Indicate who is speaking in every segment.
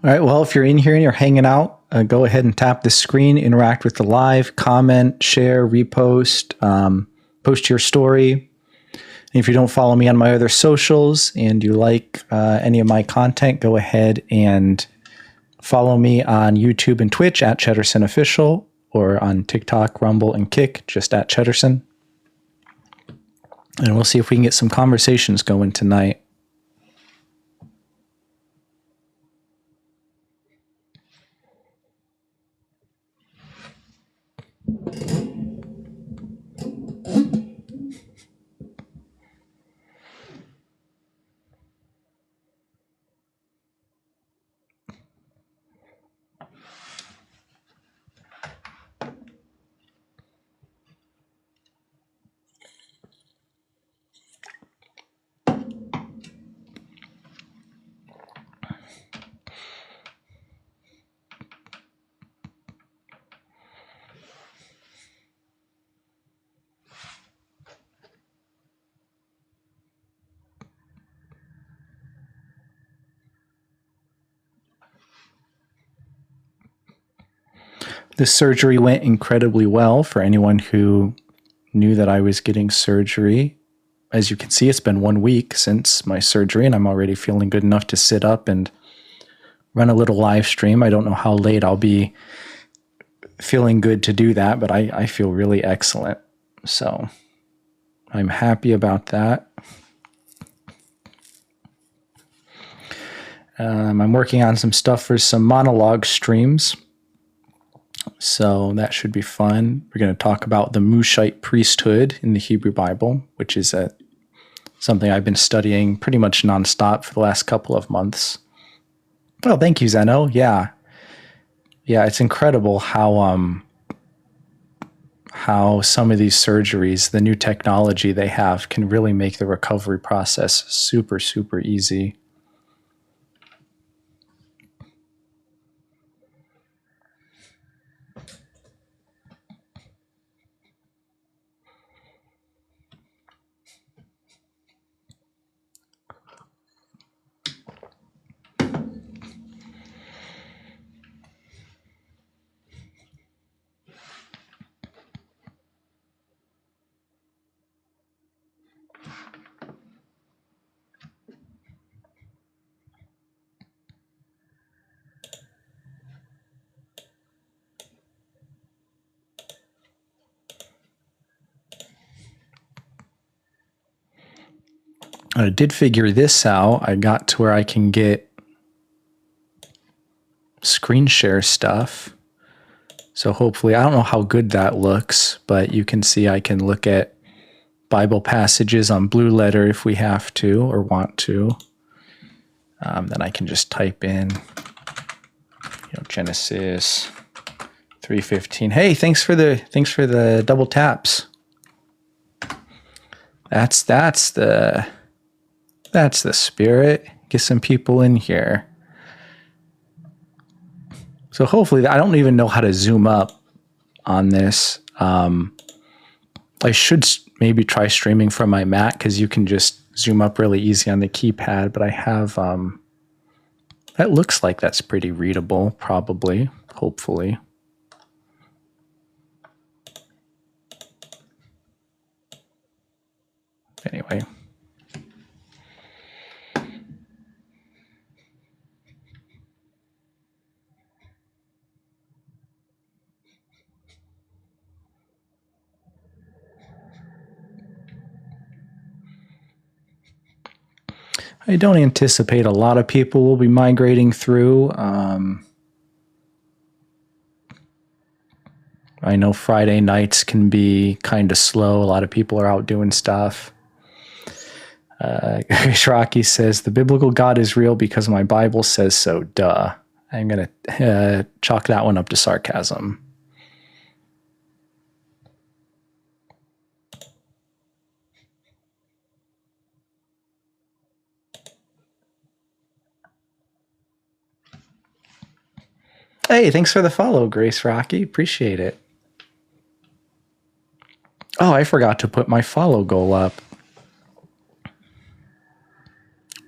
Speaker 1: All right, well, if you're in here and you're hanging out, go ahead and tap the screen, interact with the live, comment, share, repost, post your story. And if you don't follow me on my other socials and you like any of my content, go ahead and follow me on YouTube and Twitch at Chetterson Official, or on TikTok, Rumble, and Kick, just at Chetterson. And we'll see if we can get some conversations going tonight. This surgery went incredibly well for anyone who knew that I was getting surgery. As you can see, it's been 1 week since my surgery, and I'm already feeling good enough to sit up and run a little live stream. I don't know how late I'll be feeling good to do that, but I feel really excellent. So I'm happy about that. I'm working on some stuff for some monologue streams. So that should be fun. We're going to talk about the Mushite priesthood in the Hebrew Bible, which is something I've been studying pretty much nonstop for the last couple of months. Well, thank you, Zeno. Yeah, it's incredible how some of these surgeries, the new technology they have, can really make the recovery process super, super easy. I did figure this out. I got to where I can get screen share stuff. So hopefully, I don't know how good that looks, but you can see I can look at Bible passages on Blue Letter if we have to or want to. Then I can just type in, Genesis 3:15. Hey, thanks for the double taps. That's the spirit. Get some people in here. So hopefully, I don't even know how to zoom up on this. I should maybe try streaming from my Mac, because you can just zoom up really easy on the keypad. But I have, that looks like that's pretty readable, probably, hopefully. Anyway. I don't anticipate a lot of people will be migrating through. I know Friday nights can be kind of slow. A lot of people are out doing stuff. Rocky says, the biblical God is real because my Bible says so. Duh. I'm going to chalk that one up to sarcasm. Hey, thanks for the follow, Grace Rocky. Appreciate it. Oh, I forgot to put my follow goal up. I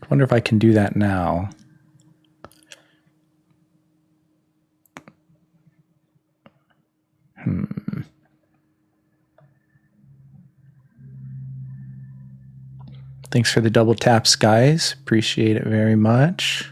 Speaker 1: wonder if I can do that now. Thanks for the double taps, guys. Appreciate it very much.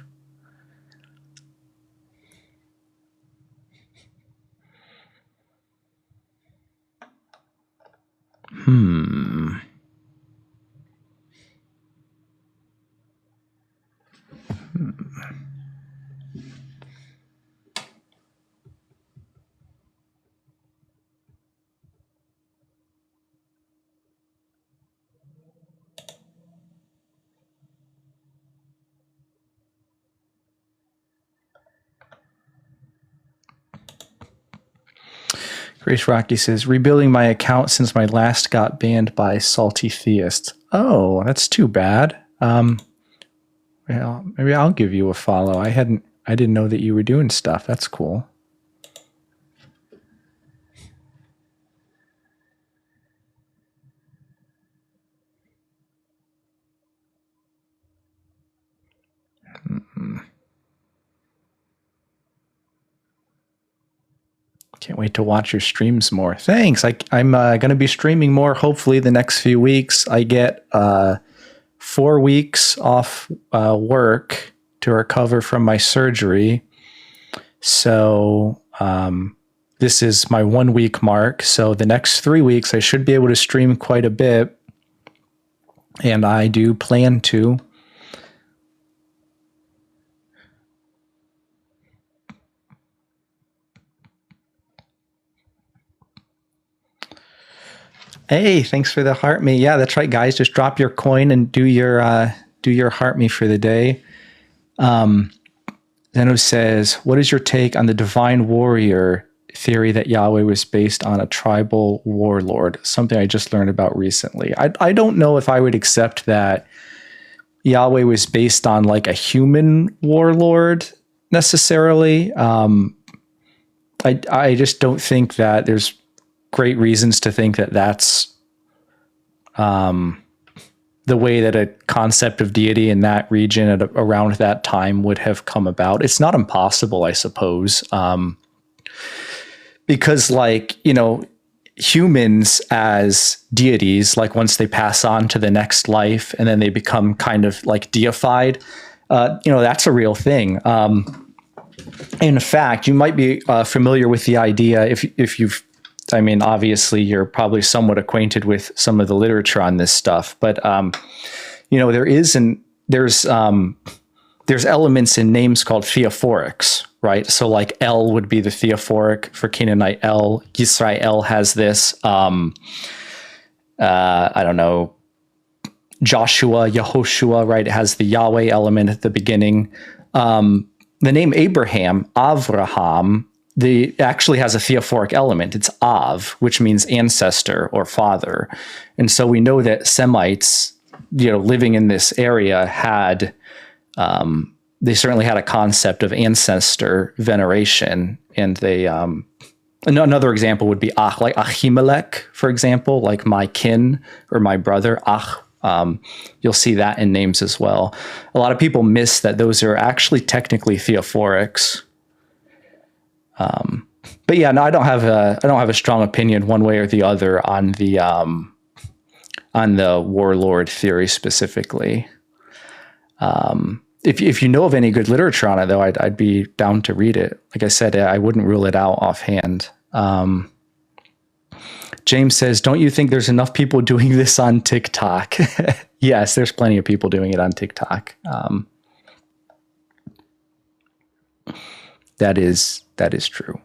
Speaker 1: Grace Rocky says, rebuilding my account since my last got banned by Salty Theists. Oh, that's too bad. Well, maybe I'll give you a follow. I didn't know that you were doing stuff. That's cool. Can't wait to watch your streams more. Thanks. I'm going to be streaming more, hopefully, the next few weeks. I get 4 weeks off work to recover from my surgery. So this is my 1 week mark. So the next 3 weeks, I should be able to stream quite a bit. And I do plan to. Hey, thanks for the heart me. Yeah, that's right, guys. Just drop your coin and do your heart me for the day. Zeno says, what is your take on the divine warrior theory that Yahweh was based on a tribal warlord? Something I just learned about recently. I don't know if I would accept that Yahweh was based on like a human warlord necessarily. I just don't think that there's great reasons to think that that's the way that a concept of deity in that region at around that time would have come about. It's not impossible, I suppose, because like, you know, humans as deities, like once they pass on to the next life and then they become kind of like deified, you know, that's a real thing. In fact, you might be familiar with the idea if you've, I mean, obviously you're probably somewhat acquainted with some of the literature on this stuff, but you know, there's elements in names called theophorics, right? So like El would be the theophoric for Canaanite El. Yisrael has this. I don't know. Joshua, Yehoshua, right? It has the Yahweh element at the beginning. The name Abraham, Avraham, actually has a theophoric element. It's Av, which means ancestor or father. And so we know that Semites, you know, living in this area had, they certainly had a concept of ancestor veneration. And they, another example would be Ach, like Ahimelech, for example, like my kin or my brother, Ach. You'll see that in names as well. A lot of people miss that those are actually technically theophorics. But yeah, no, I don't have a strong opinion one way or the other on the warlord theory specifically. If you know of any good literature on it, though, I'd be down to read it. Like I said, I wouldn't rule it out offhand. James says, don't you think there's enough people doing this on TikTok? Yes, there's plenty of people doing it on TikTok. That is true.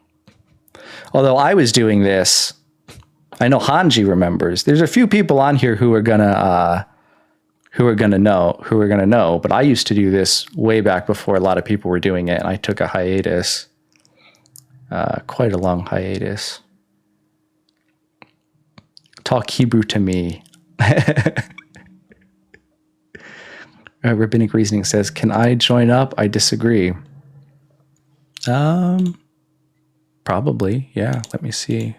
Speaker 1: Although I was doing this, I know Hanji remembers. There's a few people on here who are gonna know. But I used to do this way back before a lot of people were doing it, and I took a hiatus, quite a long hiatus. Talk Hebrew to me. Rabbinic Reasoning says, "Can I join up?" I disagree. Probably, yeah. Let me see.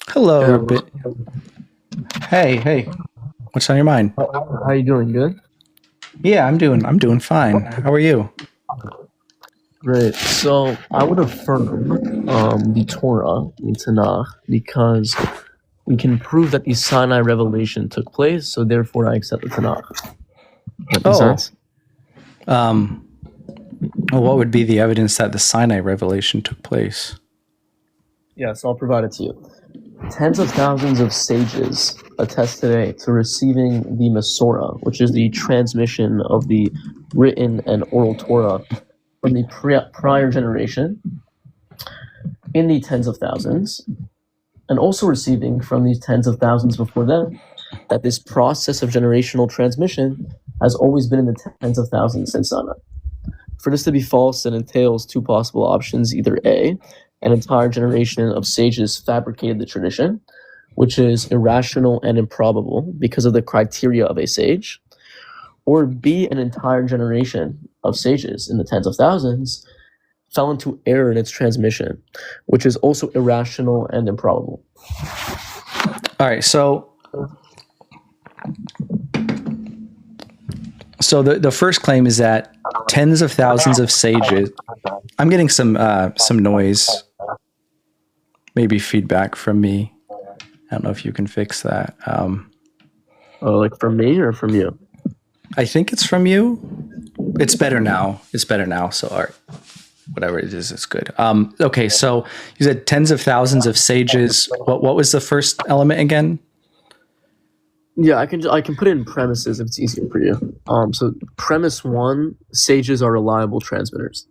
Speaker 1: Hello. Hey. What's on your mind?
Speaker 2: How you doing? Good?
Speaker 1: Yeah, I'm doing fine. How are you?
Speaker 2: Great. So I would affirm the Torah, the Tanakh, because we can prove that the Sinai revelation took place, so therefore I accept the Tanakh. That makes sense?
Speaker 1: Well, what would be the evidence that the Sinai revelation took place?
Speaker 2: Yes, I'll provide it to you. Tens of thousands of sages attest today to receiving the Masorah, which is the transmission of the written and oral Torah from the prior generation in the tens of thousands, and also receiving from these tens of thousands before them, that this process of generational transmission has always been in the tens of thousands since Sinai. For this to be false, it entails two possible options. Either A, an entire generation of sages fabricated the tradition, which is irrational and improbable because of the criteria of a sage, or B, an entire generation of sages in the tens of thousands fell into error in its transmission, which is also irrational and improbable.
Speaker 1: All right, so the first claim is that tens of thousands of sages. I'm getting some noise, maybe feedback from me. I don't know if you can fix that.
Speaker 2: Like from me or from you?
Speaker 1: I think it's from you. It's better now. So, all right, whatever it is, it's good. Okay, so you said tens of thousands of sages. What was the first element again?
Speaker 2: Yeah, I can put it in premises if it's easier for you. So premise 1, sages are reliable transmitters.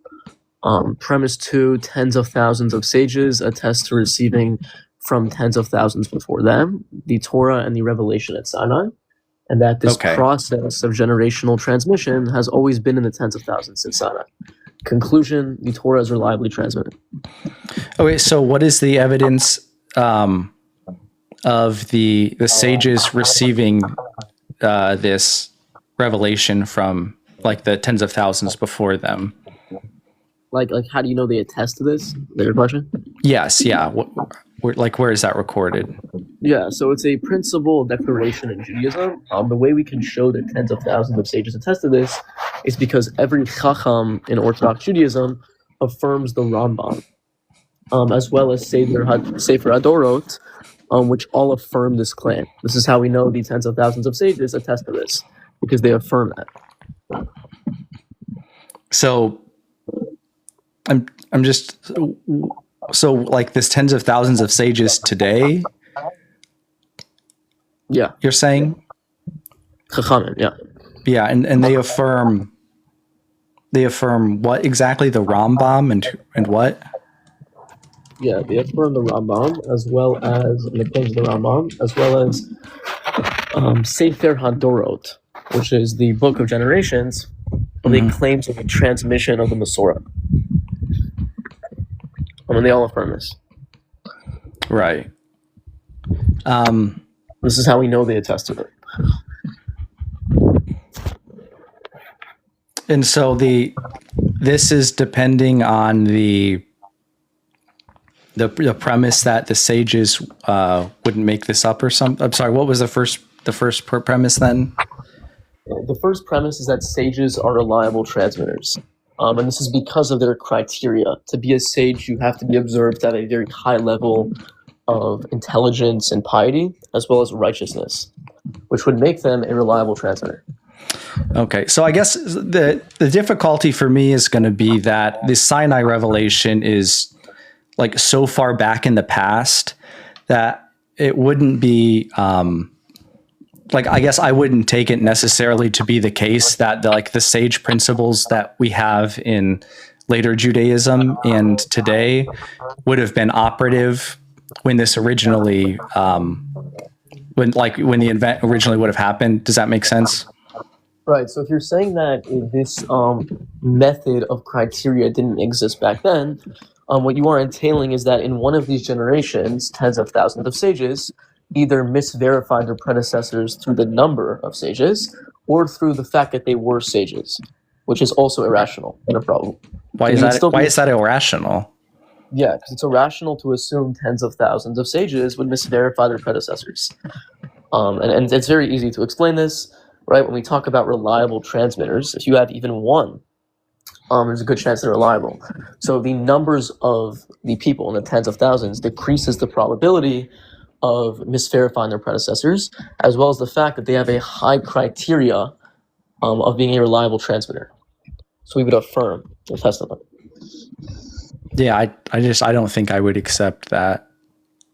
Speaker 2: Premise 2, tens of thousands of sages attest to receiving from tens of thousands before them the Torah and the revelation at Sinai, and that this process of generational transmission has always been in the tens of thousands since Sinai. Conclusion: the Torah is reliably transmitted.
Speaker 1: Okay, so what is the evidence of the sages receiving this revelation from like the tens of thousands before them?
Speaker 2: Like how do you know they attest to this? Is that your question?
Speaker 1: Yes, yeah. Where is that recorded?
Speaker 2: Yeah, so it's a principal declaration in Judaism. The way we can show that tens of thousands of sages attest to this is because every Chacham in Orthodox Judaism affirms the Rambam, as well as Sefer Hadorot, which all affirm this claim. This is how we know the tens of thousands of sages attest to this, because they affirm that.
Speaker 1: So I'm just so like this tens of thousands of sages today.
Speaker 2: Yeah,
Speaker 1: you're saying
Speaker 2: Chachamim, yeah.
Speaker 1: Yeah, and they affirm what exactly? The Rambam and what?
Speaker 2: Yeah, they affirm the Rambam as well as the claims of the Rambam, as well as Sefer Hadorot, which is the Book of Generations, of the claims of the transmission of the Masorah. And they all affirm this.
Speaker 1: Right.
Speaker 2: This is how we know they attest to it.
Speaker 1: And so this is depending on the premise that the sages wouldn't make this up or something. I'm sorry, what was the first premise then?
Speaker 2: The first premise is that sages are reliable transmitters. And this is because of their criteria. To be a sage, you have to be observed to have a very high level of intelligence and piety, as well as righteousness, which would make them a reliable transmitter.
Speaker 1: Okay, so I guess the difficulty for me is going to be that the Sinai revelation is like so far back in the past that it wouldn't be like, I guess I wouldn't take it necessarily to be the case that the sage principles that we have in later Judaism and today would have been operative when this originally, when the event originally would have happened. Does that make sense?
Speaker 2: Right. So if you're saying that this method of criteria didn't exist back then, what you are entailing is that in one of these generations, tens of thousands of sages either misverified their predecessors through the number of sages or through the fact that they were sages, which is also irrational and improbable.
Speaker 1: Why is that irrational?
Speaker 2: Yeah, because it's irrational to assume tens of thousands of sages would misverify their predecessors. And it's very easy to explain this. right? When we talk about reliable transmitters, if you have even one, there's a good chance they're reliable. So the numbers of the people in the tens of thousands decreases the probability of misverifying their predecessors, as well as the fact that they have a high criteria of being a reliable transmitter. So we would affirm their testimony.
Speaker 1: Yeah, I don't think I would accept that.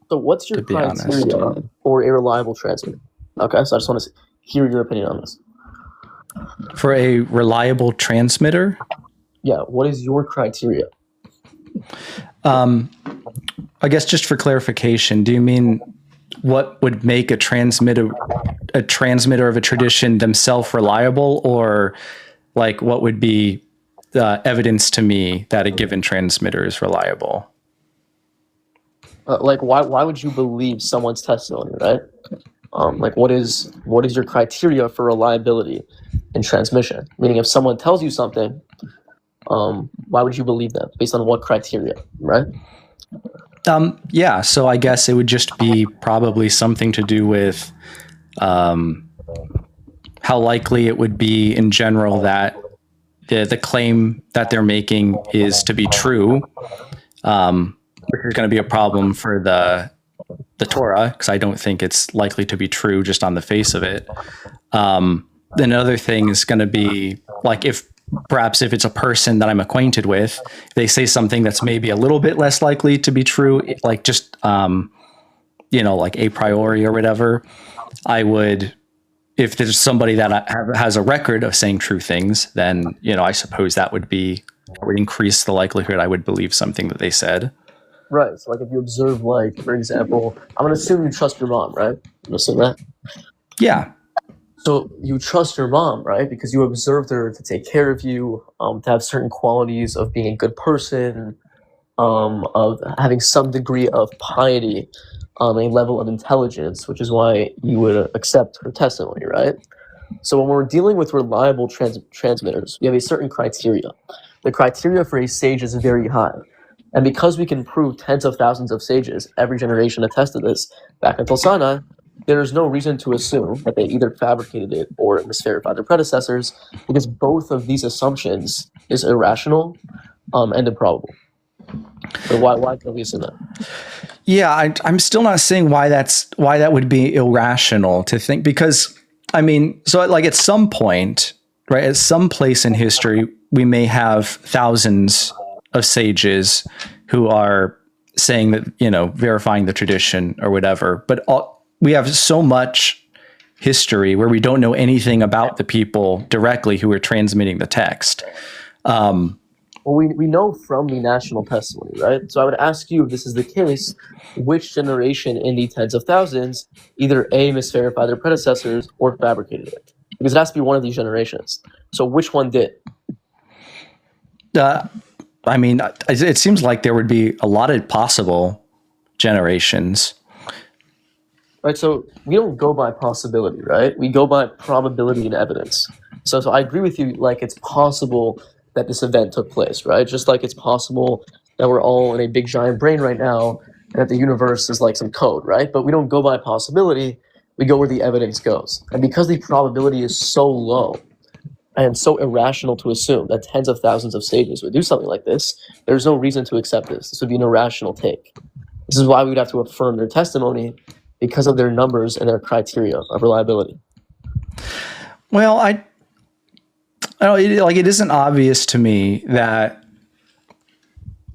Speaker 2: So what's your criteria for a reliable transmitter? Okay, so I just want to hear your opinion on this.
Speaker 1: For a reliable transmitter?
Speaker 2: Yeah, what is your criteria?
Speaker 1: I guess just for clarification, do you mean what would make a transmitter of a tradition themselves reliable, or like what would be evidence to me that a given transmitter is reliable?
Speaker 2: Like why would you believe someone's testimony, right? Like what is your criteria for reliability in transmission? Meaning if someone tells you something, why would you believe them? Based on what criteria, right?
Speaker 1: Yeah, so I guess it would just be probably something to do with how likely it would be in general that the claim that they're making is to be true, which is going to be a problem for the Torah, because I don't think it's likely to be true just on the face of it. Another thing is going to be like if it's a person that I'm acquainted with, they say something that's maybe a little bit less likely to be true, like just, like a priori or whatever, I would, if there's somebody that has a record of saying true things, then, I suppose that would increase the likelihood I would believe something that they said.
Speaker 2: Right. So like if you observe, like, for example, I'm going to assume you trust your mom, right? I'm going to assume that.
Speaker 1: Yeah.
Speaker 2: So you trust your mom, right? Because you observed her to take care of you, to have certain qualities of being a good person, of having some degree of piety, a level of intelligence, which is why you would accept her testimony, right? So when we're dealing with reliable transmitters, we have a certain criteria. The criteria for a sage is very high. And because we can prove tens of thousands of sages, every generation attested this back until Sinai, there is no reason to assume that they either fabricated it or misverified their predecessors, because both of these assumptions is irrational and improbable. So why can we assume that?
Speaker 1: Yeah, I'm still not saying why that would be irrational to think, because I mean, so like at some point, right, at some place in history, we may have thousands of sages who are saying that, verifying the tradition or whatever, but we have so much history where we don't know anything about the people directly who are transmitting the text.
Speaker 2: Well, we know from the national testimony, right? So I would ask you, if this is the case, which generation in the tens of thousands either A, misverified their predecessors or fabricated it? Because it has to be one of these generations. So which one did?
Speaker 1: I mean, it seems like there would be a lot of possible generations.
Speaker 2: Right, so we don't go by possibility, right? We go by probability and evidence. So I agree with you, like it's possible that this event took place, right? Just like it's possible that we're all in a big giant brain right now and that the universe is like some code, right? But we don't go by possibility, we go where the evidence goes. And because the probability is so low and so irrational to assume that tens of thousands of sages would do something like this, there's no reason to accept this. This would be an irrational take. This is why we would have to affirm their testimony, because of their numbers and their criteria of reliability.
Speaker 1: Well, I don't know, it isn't obvious to me that.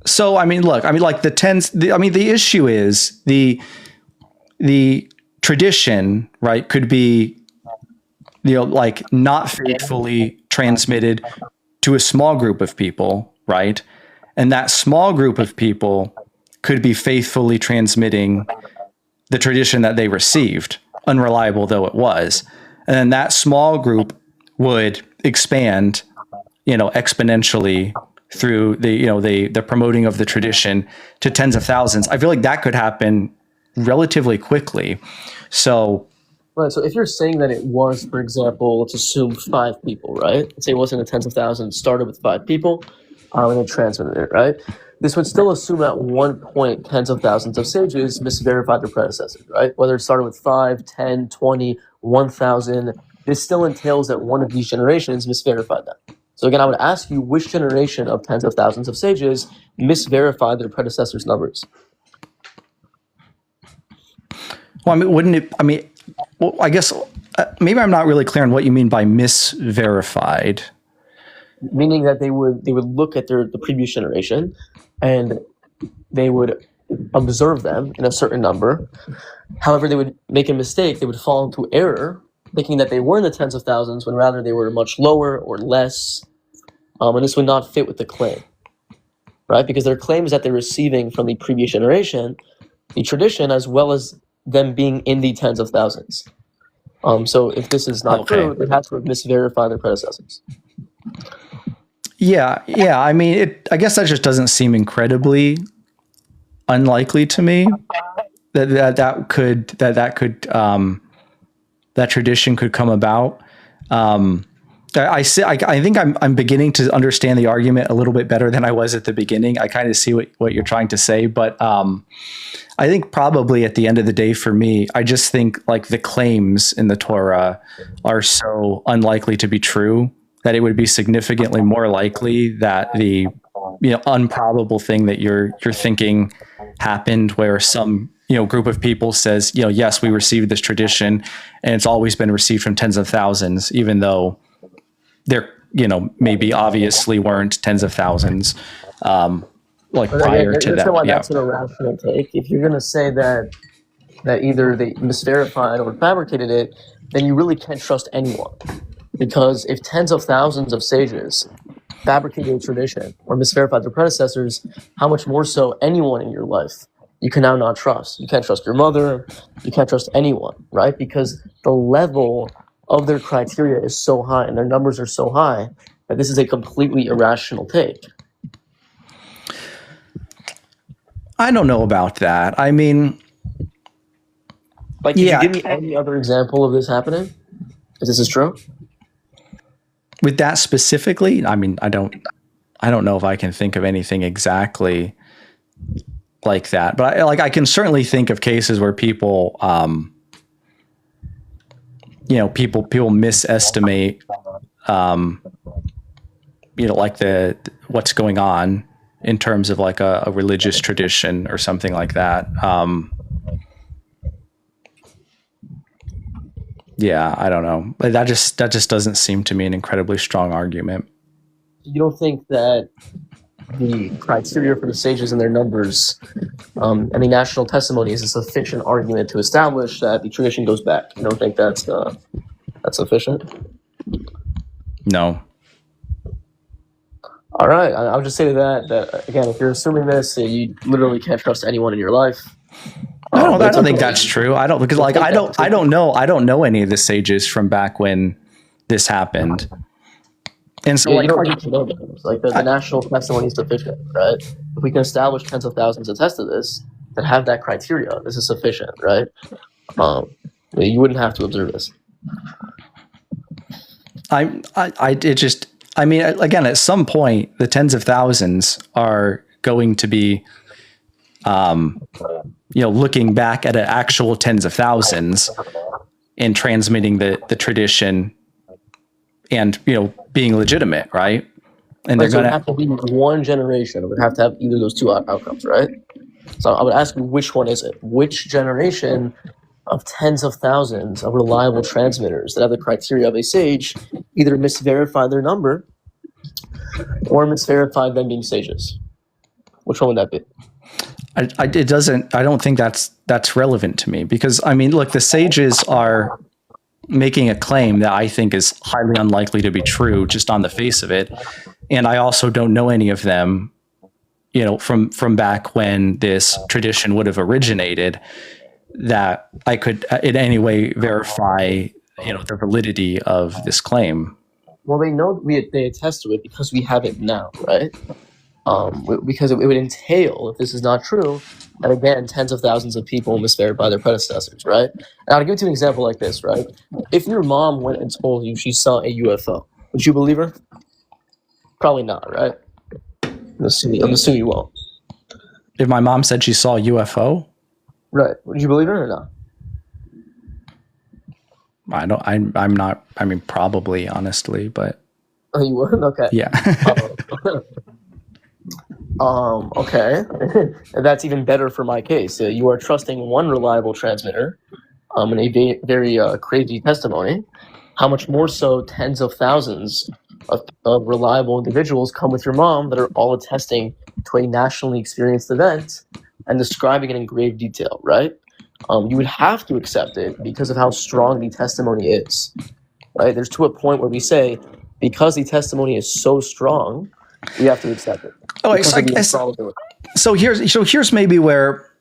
Speaker 1: So, I mean, look, like the issue is the tradition, right, could be, like not faithfully transmitted to a small group of people, right? And that small group of people could be faithfully transmitting the tradition that they received, unreliable though it was. And then that small group would expand, exponentially through the promoting of the tradition to tens of thousands. I feel like that could happen relatively quickly. So,
Speaker 2: right. So if you're saying that it was, for example, let's assume 5 people, right? Let's say it wasn't the tens of thousands, started with 5 people, and then transmitted it, right? This would still assume at one point tens of thousands of sages misverified their predecessors, right? Whether it started with 5, 10, 20, 1,000, this still entails that one of these generations misverified them. So again, I would ask you, which generation of tens of thousands of sages misverified their predecessors' numbers?
Speaker 1: Well, I mean, wouldn't it? I mean, well, I guess maybe I'm not really clear on what you mean by misverified.
Speaker 2: Meaning that they would look at the previous generation, and they would observe them in a certain number. However, they would make a mistake. They would fall into error, thinking that they were in the tens of thousands when rather they were much lower or less. And this would not fit with the claim, right? Because their claim is that they're receiving from the previous generation the tradition as well as them being in the tens of thousands. So if this is not true, they have to misverify their predecessors.
Speaker 1: Yeah. I mean, I guess that just doesn't seem incredibly unlikely to me that tradition could come about. I think I'm beginning to understand the argument a little bit better than I was at the beginning. I kind of see what you're trying to say, but I think probably at the end of the day for me, I just think like the claims in the Torah are so unlikely to be true that it would be significantly more likely that the improbable thing that you're thinking happened, where some group of people says, yes, we received this tradition and it's always been received from tens of thousands, even though there maybe obviously weren't tens of thousands prior to that.
Speaker 2: Why that's an irrational take. If you're going to say that either they misverified or fabricated it, then you really can't trust anyone. Because if tens of thousands of sages fabricated a tradition or misverified their predecessors, how much more so anyone in your life you can now not trust. You can't trust your mother. You can't trust anyone, right? Because the level of their criteria is so high and their numbers are so high that this is a completely irrational take.
Speaker 1: I don't know about that. I mean,
Speaker 2: can you give me any other example of this happening? If this is true?
Speaker 1: With that specifically, I mean, I don't know if I can think of anything exactly like that, but I can certainly think of cases where people, people misestimate, what's going on in terms of like a religious tradition or something like that. Yeah, I don't know. That just doesn't seem to me an incredibly strong argument.
Speaker 2: You don't think that the criteria for the sages and their numbers and the national testimony is a sufficient argument to establish that the tradition goes back? You don't think that's sufficient?
Speaker 1: No.
Speaker 2: All right. I'll just say to that again, if you're assuming this, you literally can't trust anyone in your life.
Speaker 1: I don't think that's true. I don't know any of the sages from back when this happened. And so
Speaker 2: you don't need to know them. Like the national testimony is sufficient, right? If we can establish tens of thousands attest to this that have that criteria, this is sufficient, right? You wouldn't have to observe this.
Speaker 1: Again, at some point, the tens of thousands are going to be, looking back at an actual tens of thousands and transmitting the tradition and, being legitimate, right? And they're going to
Speaker 2: have to be one generation. It would have to have either of those two outcomes, right? So I would ask you, which one is it? Which generation of tens of thousands of reliable transmitters that have the criteria of a sage either misverify their number or misverify them being sages? Which one would that be?
Speaker 1: I don't think that's relevant to me, because look, the sages are making a claim that I think is highly unlikely to be true just on the face of it. And I also don't know any of them, from back when this tradition would have originated, that I could in any way verify, the validity of this claim.
Speaker 2: Well, they attest to it because we have it now, right? Because it would entail, if this is not true, that again, tens of thousands of people misverify their predecessors, right? And I'll give you an example like this, right? If your mom went and told you she saw a UFO, would you believe her? Probably not, right? I'm assuming you won't.
Speaker 1: If my mom said she saw a UFO?
Speaker 2: Right. Would you believe her or not?
Speaker 1: I'm not. I mean, probably, honestly, but
Speaker 2: Oh, you would? Okay.
Speaker 1: yeah.
Speaker 2: Okay. And that's even better for my case. You are trusting one reliable transmitter, in a very crazy testimony. How much more so tens of thousands of reliable individuals come with your mom that are all attesting to a nationally experienced event and describing it in grave detail, right? You would have to accept it because of how strong the testimony is, right? There's to a point where we say, because the testimony is so strong, we have to accept it.
Speaker 1: Oh,
Speaker 2: Because of the infallibility.
Speaker 1: so here's maybe where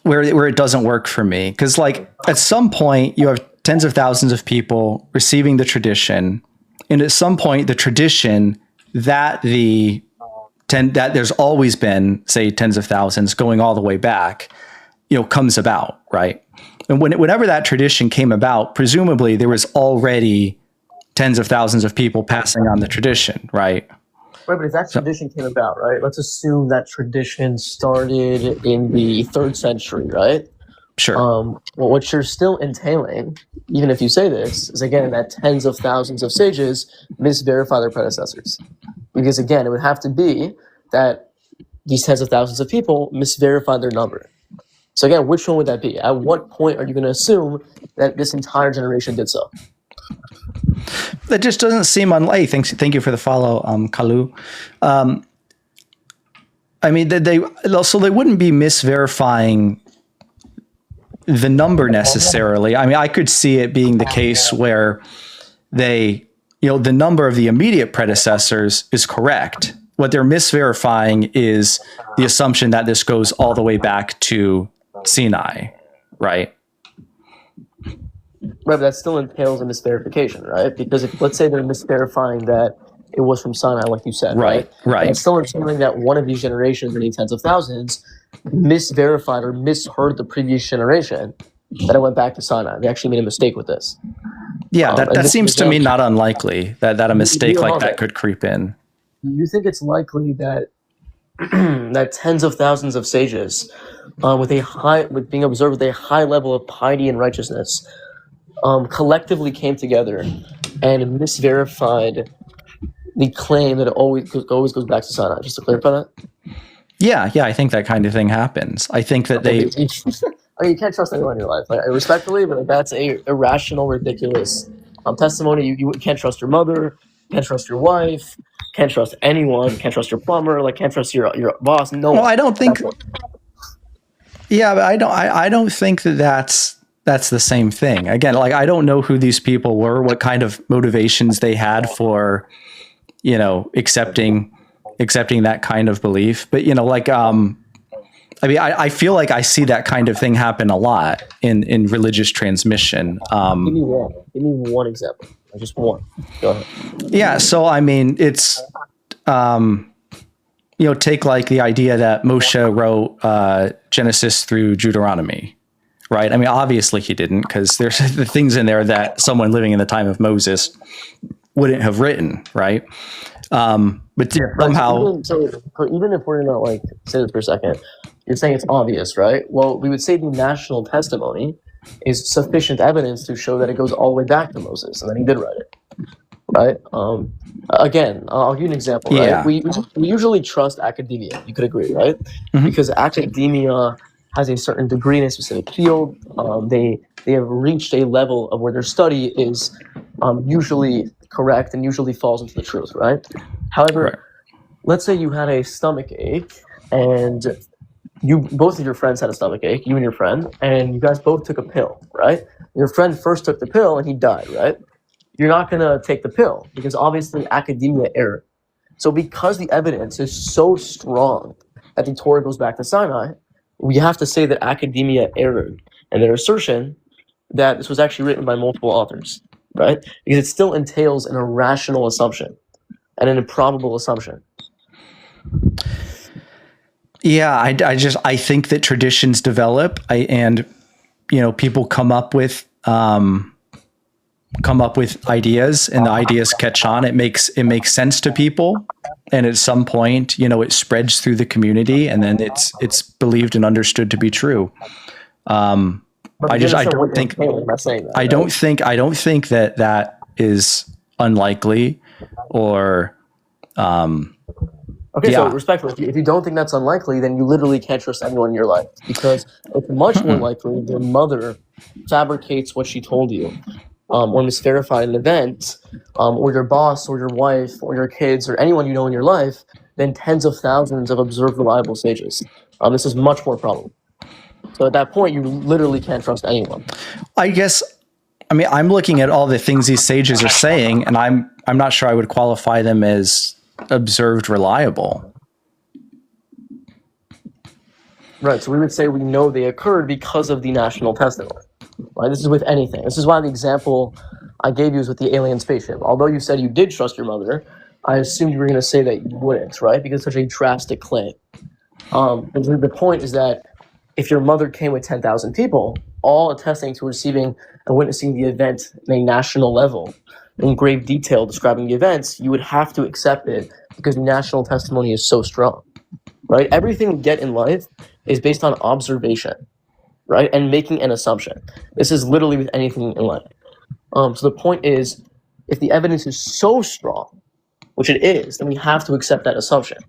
Speaker 1: it doesn't work for me, because like at some point you have tens of thousands of people receiving the tradition, and at some point the tradition that that there's always been, say, tens of thousands going all the way back, comes about, right? And whenever that tradition came about, presumably there was already tens of thousands of people passing on the tradition, right?
Speaker 2: Right, but if that tradition came about, right, let's assume that tradition started in the 3rd century, right?
Speaker 1: Sure.
Speaker 2: Well, what you're still entailing, even if you say this, is again that tens of thousands of sages misverify their predecessors. Because again, it would have to be that these tens of thousands of people misverify their number. So again, which one would that be? At what point are you going to assume that this entire generation did so?
Speaker 1: That just doesn't seem unlikely. Thank you for the follow, Kalu. I mean, they wouldn't be misverifying the number necessarily. I mean, I could see it being the case where the number of the immediate predecessors is correct. What they're misverifying is the assumption that this goes all the way back to Sinai, right?
Speaker 2: Right, but that still entails a misverification, right? Because if, let's say they're misverifying that it was from Sinai, like you said, right?
Speaker 1: Right.
Speaker 2: It's still assuming that one of these generations, many tens of thousands, misverified or misheard the previous generation, that it went back to Sinai. They actually made a mistake with this.
Speaker 1: Yeah, that seems to me not unlikely, that a mistake like that could creep in.
Speaker 2: Do you think it's likely that that tens of thousands of sages, with being observed with a high level of piety and righteousness, collectively came together and misverified the claim that it always goes back to Sinai? Just to clarify that.
Speaker 1: Yeah, I think that kind of thing happens. I think that
Speaker 2: I mean, you can't trust anyone in your life, like, respectfully, but that's a irrational, ridiculous testimony. You can't trust your mother, can't trust your wife, can't trust anyone, can't trust your plumber, like can't trust your boss. No.
Speaker 1: Well, I don't think. Yeah, but I don't think that's the same thing. Again, like I don't know who these people were, what kind of motivations they had for, accepting that kind of belief. But I mean, I feel like I see that kind of thing happen a lot in religious transmission.
Speaker 2: Give me one. Give me one example. Just one. Go ahead.
Speaker 1: Yeah. So, I mean, it's, take like the idea that Moshe wrote Genesis through Deuteronomy, right? I mean, obviously he didn't, because there's the things in there that someone living in the time of Moses wouldn't have written, right? But somehow...
Speaker 2: So even if we're not like, say this for a second, you're saying it's obvious, right? Well, we would say the national testimony is sufficient evidence to show that it goes all the way back to Moses, and then he did write it, right? Again, I'll give you an example, right?
Speaker 1: Yeah.
Speaker 2: We usually trust academia. You could agree, right?
Speaker 1: Mm-hmm.
Speaker 2: Because academia has a certain degree in a specific field. They have reached a level of where their study is usually correct and usually falls into the truth, right? However,
Speaker 1: Right.
Speaker 2: Let's say you had a stomach ache and both of your friends had a stomach ache, you and your friend, and you guys both took a pill, right? Your friend first took the pill and he died, right? You're not going to take the pill because obviously academia erred. So because the evidence is so strong that the Torah goes back to Sinai, we have to say that academia erred and their assertion that this was actually written by multiple authors, right? Because it still entails an irrational assumption and an improbable assumption.
Speaker 1: Yeah, I think that traditions develop, and people come up with ideas, and the ideas catch on. It makes sense to people, and at some point, it spreads through the community, and then it's believed and understood to be true.
Speaker 2: But
Speaker 1: I
Speaker 2: you understand
Speaker 1: don't
Speaker 2: what
Speaker 1: think
Speaker 2: you're saying by saying that,
Speaker 1: I
Speaker 2: right?
Speaker 1: don't think that that is unlikely, or
Speaker 2: Okay, so
Speaker 1: yeah.
Speaker 2: respectfully, if you don't think that's unlikely, then you literally can't trust anyone in your life, because it's much more likely your mother fabricates what she told you, or misverified an event, or your boss, or your wife, or your kids, or anyone you know in your life, than tens of thousands of observed reliable sages. This is much more probable. So at that point, you literally can't trust anyone.
Speaker 1: I guess, I mean, I'm looking at all the things these sages are saying, and I'm not sure I would qualify them as observed reliable.
Speaker 2: Right, so we would say we know they occurred because of the national testimony. Right, this is with anything. This is why the example I gave you is with the alien spaceship. Although you said you did trust your mother, I assumed you were going to say that you wouldn't, right? Because it's such a drastic claim. The point is that if your mother came with 10,000 people, all attesting to receiving and witnessing the event in a national level, in grave detail describing the events, you would have to accept it because national testimony is so strong, right? Everything we get in life is based on observation, right? And making an assumption. This is literally with anything in life. So the point is, if the evidence is so strong, which it is, then we have to accept that assumption.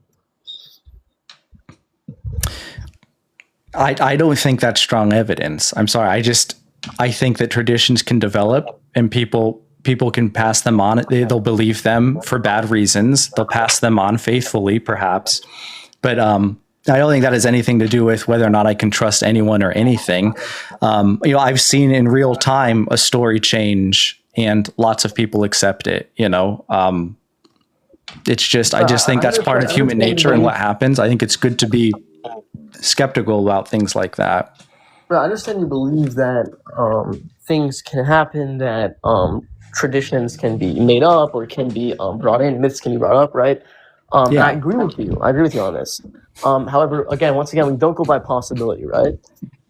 Speaker 1: I don't think that's strong evidence. I'm sorry. I think that traditions can develop, and people can pass them on. They'll believe them for bad reasons. They'll pass them on faithfully, perhaps. But I don't think that has anything to do with whether or not I can trust anyone or anything. I've seen in real time a story change, and lots of people accept it. It's just, I just think that's part of human nature and what happens. I think it's good to be skeptical about things like that.
Speaker 2: But I understand you believe that things can happen, that traditions can be made up or can be brought in, myths can be brought up, right? And I agree with you. I agree with you on this. However, once again, we don't go by possibility, right?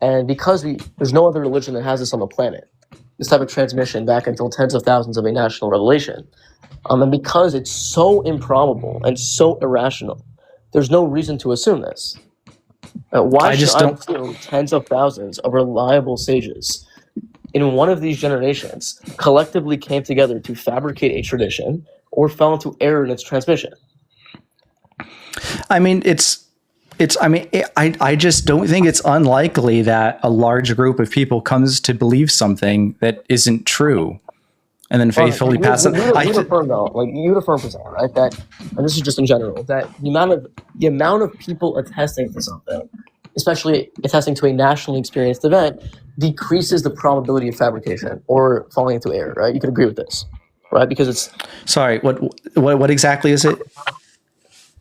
Speaker 2: And because there's no other religion that has this on the planet, this type of transmission back until tens of thousands of a national revelation, and because it's so improbable and so irrational, there's no reason to assume this. Why should I assume tens of thousands of reliable sages in one of these generations collectively came together to fabricate a tradition or fell into error in its transmission?
Speaker 1: I mean, I just don't think it's unlikely that a large group of people comes to believe something that isn't true and then faithfully pass it.
Speaker 2: You would affirm, right? That, and this is just in general, that the amount of people attesting to something, especially attesting to a nationally experienced event, decreases the probability of fabrication or falling into error, right? You could agree with this, right? Because it's...
Speaker 1: Sorry, what exactly is it?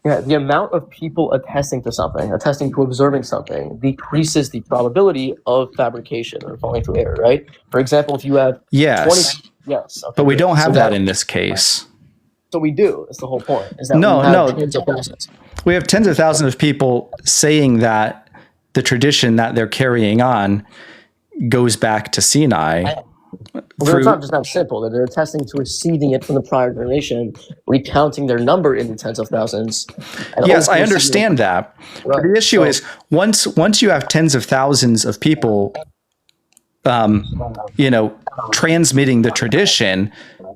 Speaker 2: Yeah, the amount of people attesting to observing something, decreases the probability of fabrication or falling into error, right? For example, if you have 20... Yes. Okay,
Speaker 1: but we don't have that in this case.
Speaker 2: So we do. That's the whole point. Is that tens of thousands.
Speaker 1: We have tens of thousands of people saying that the tradition that they're carrying on goes back to Sinai.
Speaker 2: Well, it's not just that simple. They're attesting to receiving it from the prior generation, recounting their number in the tens of thousands.
Speaker 1: Yes, I understand that. Right. But the issue is once you have tens of thousands of people transmitting the tradition,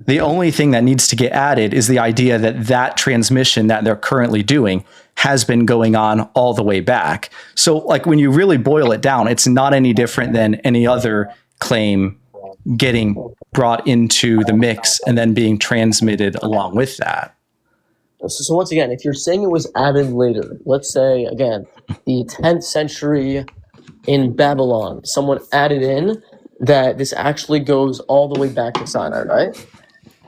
Speaker 1: the only thing that needs to get added is the idea that transmission that they're currently doing has been going on all the way back. So like when you really boil it down, it's not any different than any other claim getting brought into the mix and then being transmitted along with that.
Speaker 2: So once again, if you're saying it was added later, let's say, again, the 10th century in Babylon, someone added in that this actually goes all the way back to Sinai, right?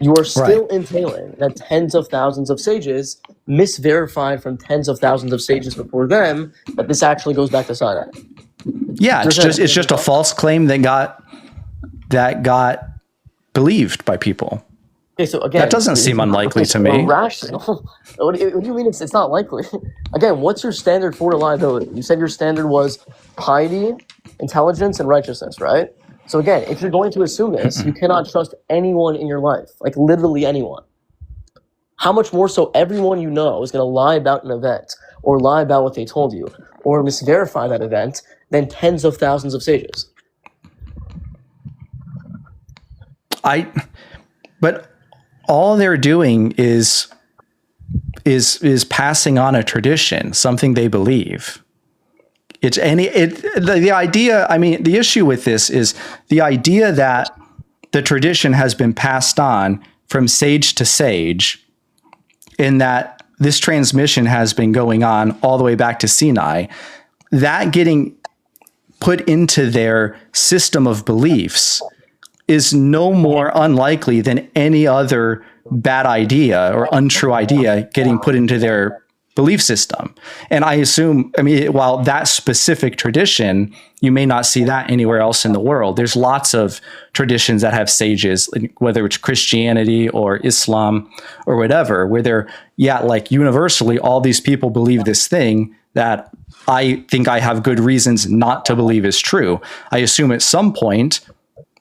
Speaker 2: You are still entailing that tens of thousands of sages misverified from tens of thousands of sages before them that this actually goes back to Sinai.
Speaker 1: Yeah, it's just a false claim that got believed by people.
Speaker 2: Okay, so again,
Speaker 1: that doesn't seem unlikely to me.
Speaker 2: Rational. What do you mean it's not likely? Again, what's your standard for reliability? You said your standard was piety, intelligence, and righteousness, right? So again, if you're going to assume this, you cannot trust anyone in your life, like literally anyone. How much more so everyone you know is going to lie about an event or lie about what they told you or misverify that event than tens of thousands of sages?
Speaker 1: But all they're doing is passing on a tradition, something they believe. The idea, I mean, the issue with this is the idea that the tradition has been passed on from sage to sage, in that this transmission has been going on all the way back to Sinai, that getting put into their system of beliefs is no more unlikely than any other bad idea or untrue idea getting put into their belief system. And I assume, I mean, while that specific tradition, you may not see that anywhere else in the world. There's lots of traditions that have sages, whether it's Christianity or Islam or whatever, where they're, like universally, all these people believe this thing that I think I have good reasons not to believe is true. I assume at some point,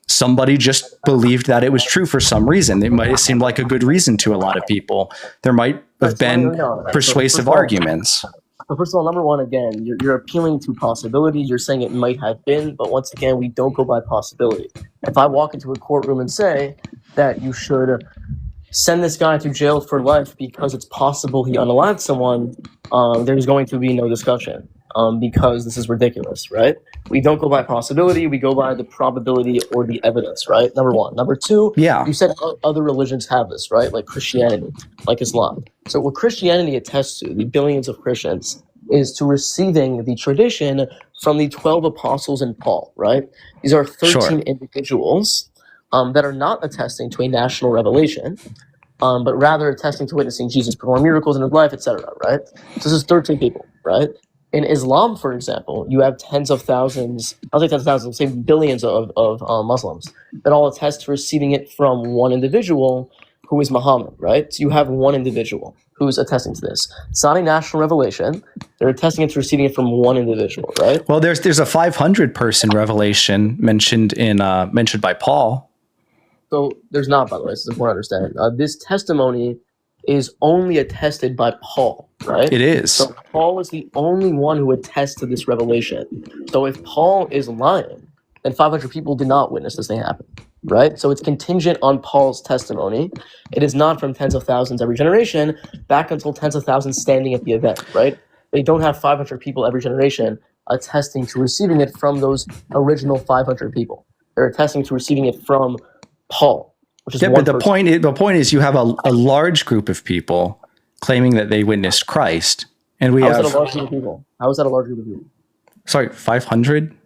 Speaker 1: somebody just believed that it was true for some reason. It might have seemed like a good reason to a lot of people. There might have been persuasive arguments.
Speaker 2: So first of all, number one, again, you're appealing to possibility. You're saying it might have been, but once again, we don't go by possibility. If I walk into a courtroom and say that you should send this guy to jail for life because it's possible he unalived someone, there's going to be no discussion. Because this is ridiculous, right? We don't go by possibility, we go by the probability or the evidence, right? Number one. Number two, you said other religions have this, right? Like Christianity, like Islam. So what Christianity attests to, the billions of Christians, is to receiving the tradition from the 12 apostles and Paul, right? These are 13 individuals that are not attesting to a national revelation, but rather attesting to witnessing Jesus perform miracles in his life, etc., right? So this is 13 people, right? In Islam, for example, you have tens of thousands, I'll say tens of thousands, say billions of Muslims that all attest to receiving it from one individual who is Muhammad, right? So you have one individual who's attesting to this. It's not a national revelation. They're attesting it to receiving it from one individual, right?
Speaker 1: Well, there's a 500 person revelation mentioned by Paul.
Speaker 2: So there's not, by the way, this is important to understand. This testimony is only attested by Paul, right?
Speaker 1: It is.
Speaker 2: So Paul is the only one who attests to this revelation. So if Paul is lying, then 500 people did not witness this thing happen, right? So it's contingent on Paul's testimony. It is not from tens of thousands every generation back until tens of thousands standing at the event, right? They don't have 500 people every generation attesting to receiving it from those original 500 people. They're attesting to receiving it from Paul.
Speaker 1: But the point is you have a large group of people claiming that they witnessed Christ, and we have.
Speaker 2: How is that a large group of people? How is that a large group of people?
Speaker 1: Sorry, 500.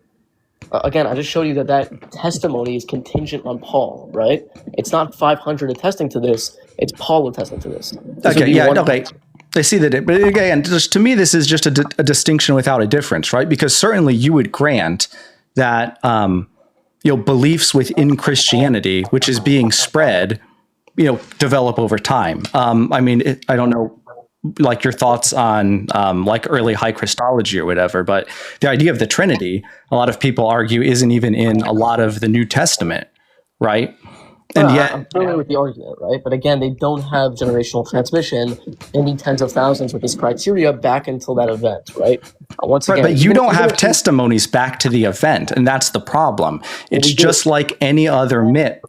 Speaker 2: Again, I just showed you that testimony is contingent on Paul, right? It's not 500 attesting to this; it's Paul attesting to this.
Speaker 1: Okay. I see that, but again, just to me, this is just a distinction without a difference, right? Because certainly you would grant that. Beliefs within Christianity, which is being spread, develop over time. I don't know, like your thoughts on like early high Christology or whatever, but the idea of the Trinity, a lot of people argue, isn't even in a lot of the New Testament, right? And yet,
Speaker 2: I'm familiar with the argument, right? But again, they don't have generational transmission in the tens of thousands with this criteria back until that event, right? Once again,
Speaker 1: but you don't have testimonies back to the event, and that's the problem. It's just like any other myth.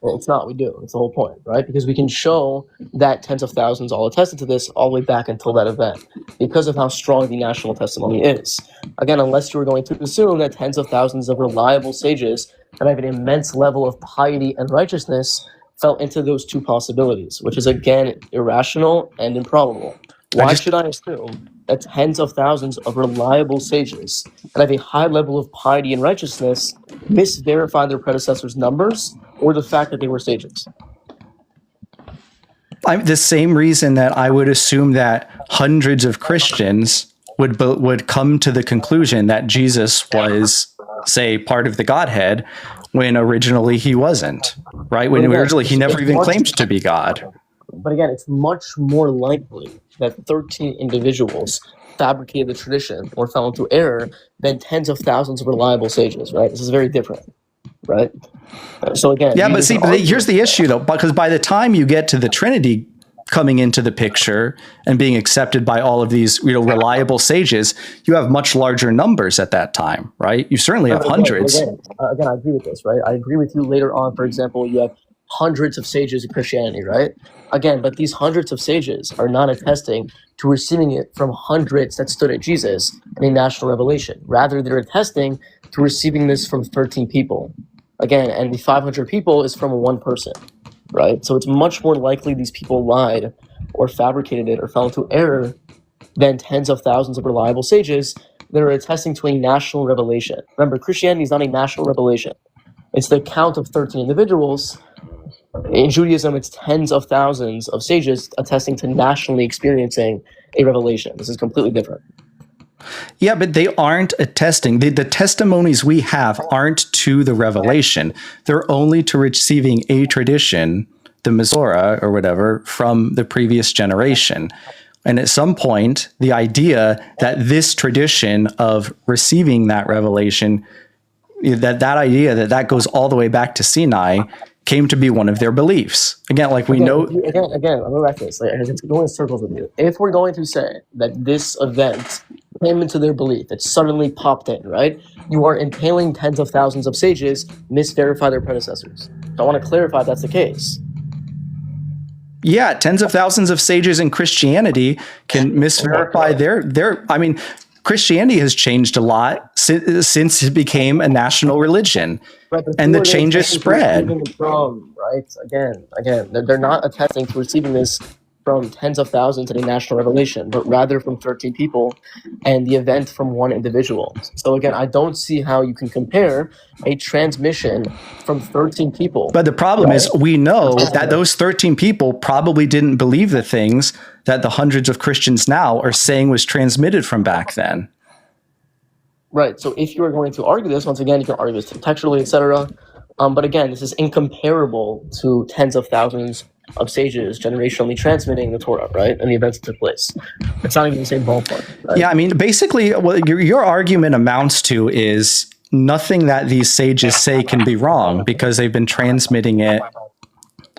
Speaker 2: Well, it's not. We do. It's the whole point, right? Because we can show that tens of thousands all attested to this all the way back until that event because of how strong the national testimony is. Again, unless you were going to assume that tens of thousands of reliable sages that have an immense level of piety and righteousness fell into those two possibilities, which is, again, irrational and improbable. Why should I assume that tens of thousands of reliable sages that have a high level of piety and righteousness misverify their predecessors' numbers or the fact that they were sages?
Speaker 1: The same reason that I would assume that hundreds of Christians would come to the conclusion that Jesus was, say, part of the Godhead when originally he wasn't, right? When originally he never even claimed to be God.
Speaker 2: But again, it's much more likely that 13 individuals fabricated the tradition or fell into error than tens of thousands of reliable sages, right? This is very different, right? So again...
Speaker 1: Yeah, but here's the issue, though, because by the time you get to the Trinity coming into the picture and being accepted by all of these, reliable sages, you have much larger numbers at that time, right? You certainly have hundreds.
Speaker 2: Again, I agree with this, right? I agree with you later on. For example, you have hundreds of sages in Christianity, right? Again, but these hundreds of sages are not attesting to receiving it from hundreds that stood at Jesus in a national revelation. Rather, they're attesting to receiving this from 13 people. Again, and the 500 people is from one person, right? So it's much more likely these people lied or fabricated it or fell into error than tens of thousands of reliable sages that are attesting to a national revelation. Remember, Christianity is not a national revelation. It's the count of 13 individuals. In Judaism, it's tens of thousands of sages attesting to nationally experiencing a revelation. This is completely different.
Speaker 1: Yeah, but they aren't attesting. The testimonies we have aren't to the revelation. They're only to receiving a tradition, the Masorah or whatever, from the previous generation. And at some point, the idea that this tradition of receiving that revelation, that idea that goes all the way back to Sinai, came to be one of their beliefs. Again, I'm going back to this. I'm going in circles with you. If we're going to say that this event came into their belief, it suddenly popped in, right? You are impaling tens of thousands of sages, misverify their predecessors. So I want to clarify if that's the case. Yeah, tens of thousands of sages in Christianity can misverify their. I mean, Christianity has changed a lot since it became a national religion, right, and the changes spread.
Speaker 2: Right, again, they're not attesting to receiving this from tens of thousands in a national revelation, but rather from 13 people and the event from one individual. So again, I don't see how you can compare a transmission from 13 people.
Speaker 1: But the problem is we know that those 13 people probably didn't believe the things that the hundreds of Christians now are saying was transmitted from back then.
Speaker 2: Right. So if you are going to argue this, once again, you can argue this textually, etc. But again, this is incomparable to tens of thousands of sages generationally transmitting the Torah, right? And the events that took place. It's not even the same ballpark. Right?
Speaker 1: Yeah, I mean, basically, what your argument amounts to is nothing that these sages say can be wrong because they've been transmitting it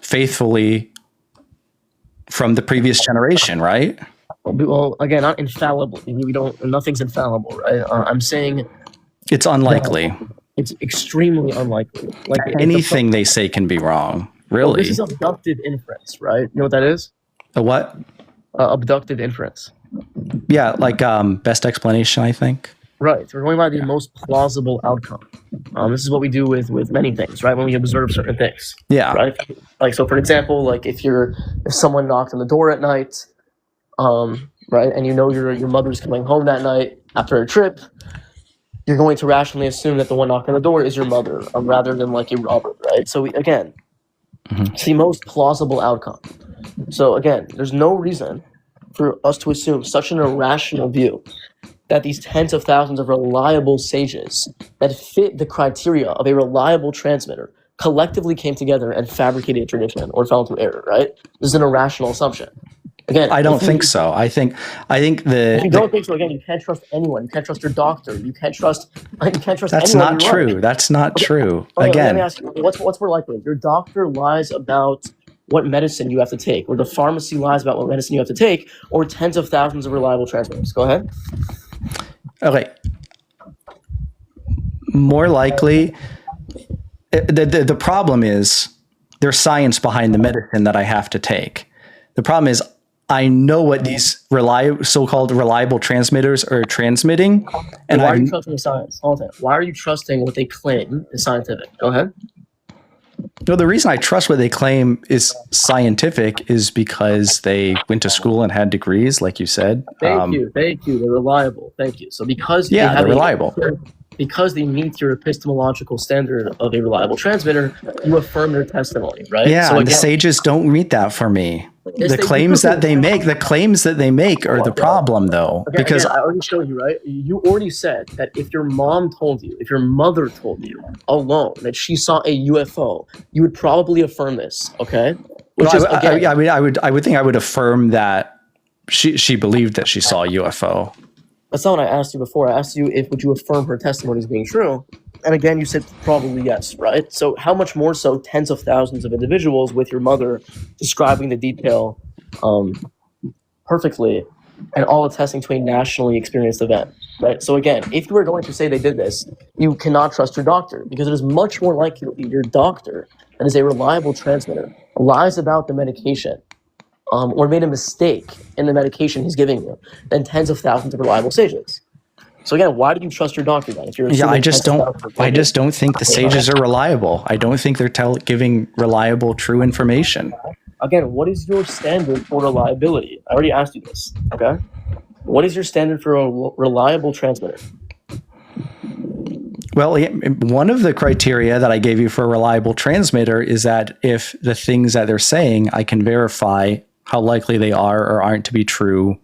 Speaker 1: faithfully from the previous generation, right?
Speaker 2: Well, again, not infallible. Nothing's infallible, right? I'm saying
Speaker 1: it's unlikely.
Speaker 2: It's extremely unlikely. Like
Speaker 1: anything they say can be wrong. Really?
Speaker 2: Well, this is abductive inference, right? You know what that is?
Speaker 1: A what?
Speaker 2: Abductive inference.
Speaker 1: Yeah, like best explanation, I think.
Speaker 2: Right. We're going by the most plausible outcome. This is what we do with many things, right? When we observe certain things.
Speaker 1: Yeah.
Speaker 2: Right. Like, so for example, like if someone knocked on the door at night, right, and you know your mother's coming home that night after a trip, you're going to rationally assume that the one knocking on the door is your mother, rather than like a robber, right? So it's the most plausible outcome. So again, there's no reason for us to assume such an irrational view that these tens of thousands of reliable sages that fit the criteria of a reliable transmitter collectively came together and fabricated a tradition or fell into error, right? This is an irrational assumption. Again,
Speaker 1: I don't think so. I think
Speaker 2: if you don't think so, again, you can't trust anyone. You can't trust your doctor. You can't trust
Speaker 1: That's
Speaker 2: anyone.
Speaker 1: Not true. That's not true.
Speaker 2: Okay,
Speaker 1: again,
Speaker 2: let me ask you, what's more likely? Your doctor lies about what medicine you have to take, or the pharmacy lies about what medicine you have to take, or tens of thousands of reliable transmitters. Go ahead.
Speaker 1: Okay. More likely, the problem is there's science behind the medicine that I have to take. The problem is I know what these so-called reliable transmitters are transmitting. And
Speaker 2: why are you trusting the science? Hold on. Why are you trusting what they claim is scientific? Go ahead.
Speaker 1: No, the reason I trust what they claim is scientific is because they went to school and had degrees, like you said.
Speaker 2: Thank you. They're reliable. Thank you. So because
Speaker 1: they're reliable.
Speaker 2: Because they meet your epistemological standard of a reliable transmitter, you affirm their testimony, right?
Speaker 1: Yeah, so again, the sages don't meet that for me. The claims that they make are the problem, though.
Speaker 2: Okay,
Speaker 1: because
Speaker 2: again, I already showed you, right? You already said that if your mother told you alone that she saw a UFO, you would probably affirm this, okay?
Speaker 1: I would think I would affirm that she believed that she saw a UFO.
Speaker 2: That's not what I asked you before. I asked you would you affirm her testimony as being true? And again, you said probably yes, right? So how much more so tens of thousands of individuals with your mother describing the detail perfectly, and all attesting to a nationally experienced event, right? So again, if you were going to say they did this, you cannot trust your doctor, because it is much more likely that your doctor, that is a reliable transmitter, lies about the medication, or made a mistake in the medication he's giving you, than tens of thousands of reliable sages. So again, why do you trust your doctor then? If you're
Speaker 1: Yeah, I just
Speaker 2: tens of thousands of
Speaker 1: I just don't think the sages are reliable. I don't think they're giving reliable, true information.
Speaker 2: Again, what is your standard for reliability? I already asked you this, okay? What is your standard for a reliable transmitter?
Speaker 1: Well, one of the criteria that I gave you for a reliable transmitter is that if the things that they're saying, I can verify how likely they are or aren't to be true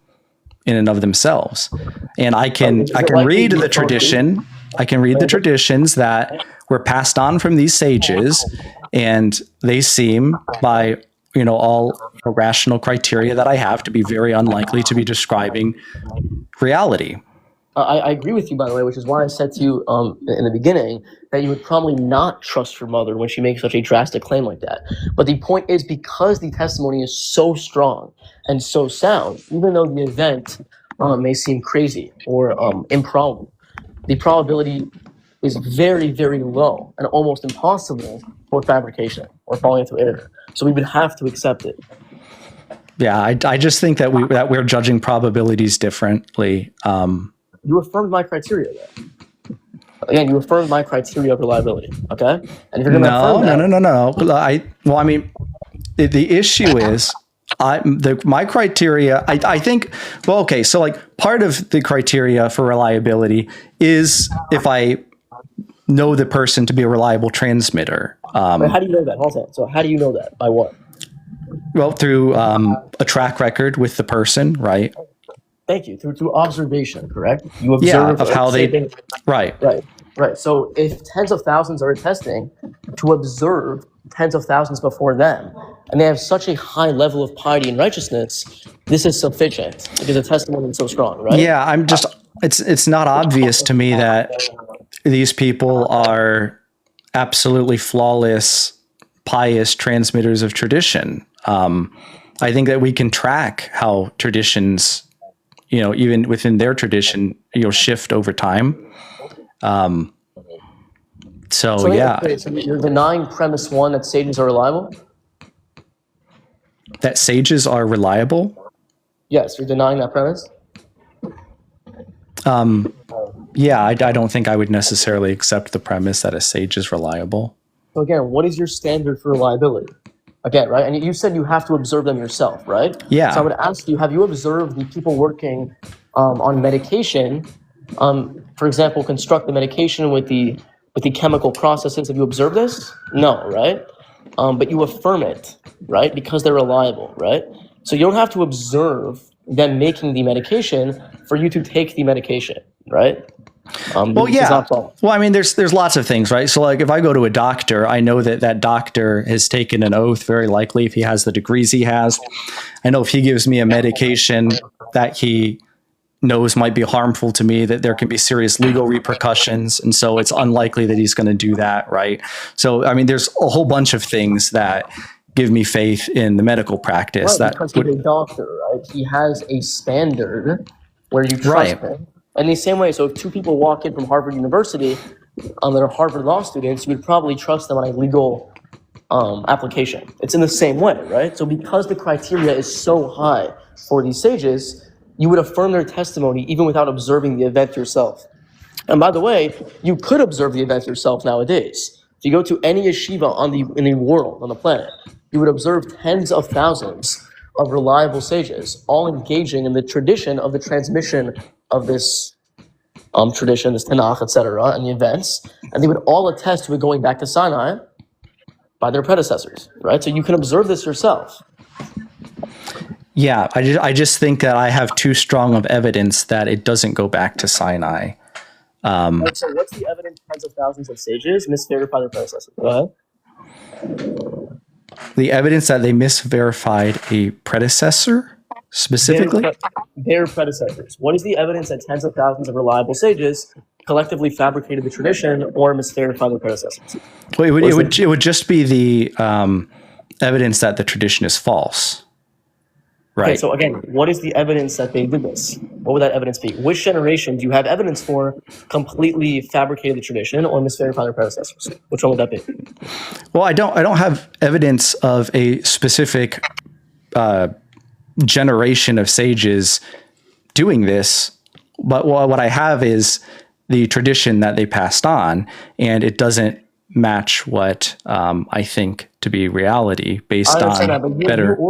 Speaker 1: in and of themselves. And I can read the tradition. I can read the traditions that were passed on from these sages, and they seem, by all rational criteria that I have, to be very unlikely to be describing reality.
Speaker 2: I agree with you, by the way, which is why I said to you in the beginning that you would probably not trust your mother when she makes such a drastic claim like that. But the point is, because the testimony is so strong and so sound, even though the event may seem crazy or improbable, the probability is very, very low and almost impossible for fabrication or falling into error. So we would have to accept it.
Speaker 1: Yeah, I just think that we're judging probabilities differently.
Speaker 2: You affirmed my criteria there. Again, you affirmed my criteria of reliability. Okay, and if you're going to affirm that,
Speaker 1: no. The issue is my criteria. I think. Well, okay. So like part of the criteria for reliability is if I know the person to be a reliable transmitter.
Speaker 2: How do you know that? Hold on. So how do you know that? By what?
Speaker 1: Well, through a track record with the person, right?
Speaker 2: Thank you. Through observation, correct? You observe
Speaker 1: of how they, right.
Speaker 2: So if tens of thousands are attesting to observe tens of thousands before them, and they have such a high level of piety and righteousness, this is sufficient because the testimony is so strong, right?
Speaker 1: Yeah, it's not obvious to me that these people are absolutely flawless, pious transmitters of tradition. I think that we can track how traditions, even within their tradition, shift over time. So
Speaker 2: you're denying premise one that sages are reliable?
Speaker 1: That sages are reliable?
Speaker 2: Yes, you're denying that premise?
Speaker 1: Yeah, I don't think I would necessarily accept the premise that a sage is reliable.
Speaker 2: So again, what is your standard for reliability? Again, right? And you said you have to observe them yourself, right?
Speaker 1: Yeah.
Speaker 2: So I would ask you, have you observed the people working on medication, for example, construct the medication with the chemical processes? Have you observed this? No, right? But you affirm it, right? Because they're reliable, right? So you don't have to observe them making the medication for you to take the medication, right?
Speaker 1: Well, yeah. Well, I mean, there's lots of things, right? So like if I go to a doctor, I know that doctor has taken an oath, very likely, if he has the degrees he has. I know if he gives me a medication that he knows might be harmful to me, that there can be serious legal repercussions. And so it's unlikely that he's going to do that, right? So, I mean, there's a whole bunch of things that give me faith in the medical practice.
Speaker 2: Right, because he's a doctor, right? He has a standard where you trust him. And the same way, so if two people walk in from Harvard University that are Harvard law students, you would probably trust them on a legal application. It's in the same way, right? So because the criteria is so high for these sages, you would affirm their testimony even without observing the event yourself. And by the way, you could observe the event yourself nowadays. If you go to any yeshiva in the world, on the planet, you would observe tens of thousands of reliable sages, all engaging in the tradition of the transmission of this tradition, this Tanakh, etc., and the events, and they would all attest to it going back to Sinai by their predecessors, right? So you can observe this yourself.
Speaker 1: Yeah, I just think that I have too strong of evidence that it doesn't go back to Sinai.
Speaker 2: So what's the evidence tens of thousands of sages misverified their predecessors? Go ahead.
Speaker 1: The evidence that they misverified a predecessor? Specifically?
Speaker 2: Their predecessors. What is the evidence that tens of thousands of reliable sages collectively fabricated the tradition or misverified their predecessors?
Speaker 1: Well, it would just be the evidence that the tradition is false.
Speaker 2: Okay,
Speaker 1: Right.
Speaker 2: so again, what is the evidence that they did this? What would that evidence be? Which generation do you have evidence for completely fabricated the tradition or misverified their predecessors? Which one would that be?
Speaker 1: Well, I don't have evidence of a specific generation of sages doing this, but what I have is the tradition that they passed on, and it doesn't match what I think to be reality based
Speaker 2: I understand
Speaker 1: on
Speaker 2: that, but
Speaker 1: better.
Speaker 2: I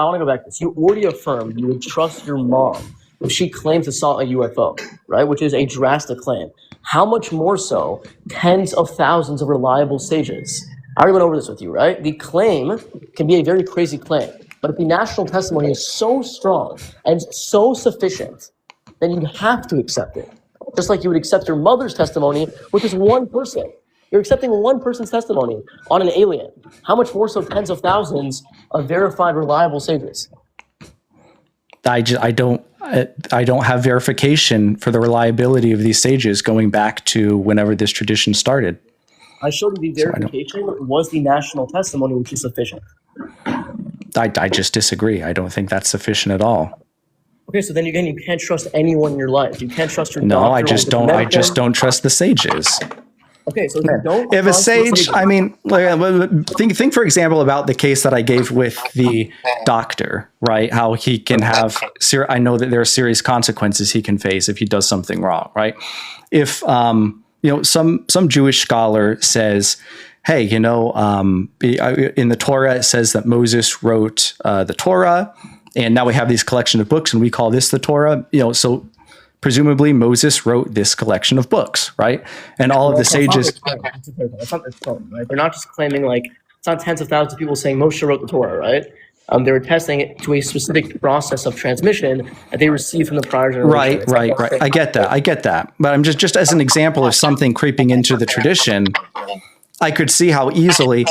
Speaker 2: want to go back to this. You already affirmed you would trust your mom if she claimed to saw a UFO, right? Which is a drastic claim. How much more so tens of thousands of reliable sages? I already went over this with you, right? The claim can be a very crazy claim, but if the national testimony is so strong and so sufficient, then you have to accept it. Just like you would accept your mother's testimony, which is one person. You're accepting one person's testimony on an alien. How much more so tens of thousands of verified, reliable sages?
Speaker 1: I don't have verification for the reliability of these sages going back to whenever this tradition started.
Speaker 2: I showed you the verification was the national testimony, which is sufficient.
Speaker 1: I just disagree. I don't think that's sufficient at all.
Speaker 2: Okay, so then again, you can't trust anyone in your life. You can't trust your
Speaker 1: No,
Speaker 2: doctor.
Speaker 1: I just don't. I just don't trust the sages.
Speaker 2: Okay, so if you don't.
Speaker 1: If a sage, I mean, think for example about the case that I gave with the doctor, right? How he can have, I know that there are serious consequences he can face if he does something wrong, right? If some Jewish scholar says, hey, in the Torah it says that Moses wrote the Torah, and now we have these collection of books, and we call this the Torah. So presumably Moses wrote this collection of books, right? And all of the sages.
Speaker 2: That's not their claim, right? They're not just claiming it's not tens of thousands of people saying Moshe wrote the Torah, right? They were testing it to a specific process of transmission that they received from the prior generation.
Speaker 1: Right. I get that. But I'm just as an example of something creeping into the tradition, I could see how easily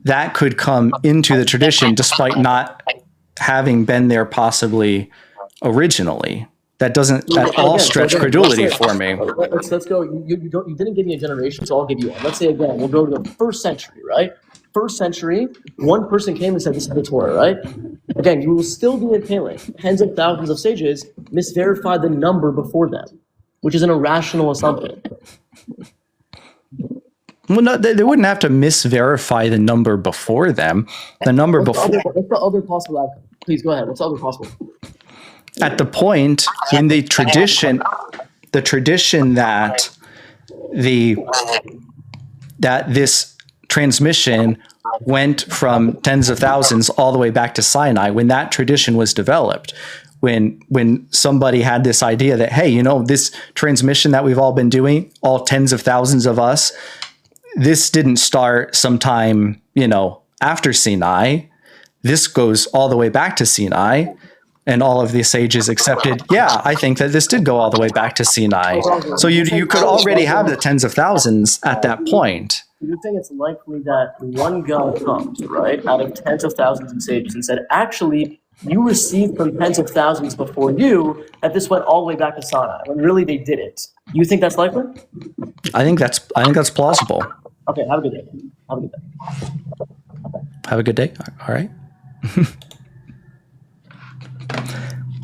Speaker 1: that could come into the tradition despite not having been there possibly originally. That doesn't at all stretch credulity for me.
Speaker 2: Let's go. You didn't give me a generation, so I'll give you one. Let's say again, we'll go to the first century, right? First century, one person came and said this is the Torah, right? Again, you will still be impaling tens of thousands of sages misverify the number before them, which is an irrational assumption.
Speaker 1: Well, no, they wouldn't have to misverify the number before them. The number before.
Speaker 2: What's the other possible outcome? Please go ahead. What's the other possible?
Speaker 1: At the point in the tradition that this transmission went from tens of thousands all the way back to Sinai, when that tradition was developed, when somebody had this idea that, hey, this transmission that we've all been doing, all tens of thousands of us, this didn't start sometime, after Sinai. This goes all the way back to Sinai. And all of the sages accepted, yeah, I think that this did go all the way back to Sinai. So you could already have the tens of thousands at that point.
Speaker 2: Do you think it's likely that one God comes, right, out of tens of thousands of sages and said, actually, you received from tens of thousands before you that this went all the way back to Sinai, when really they didn't? You think that's likely?
Speaker 1: I think that's plausible.
Speaker 2: Okay, have a good day. Have a good day.
Speaker 1: Have a good day. All right.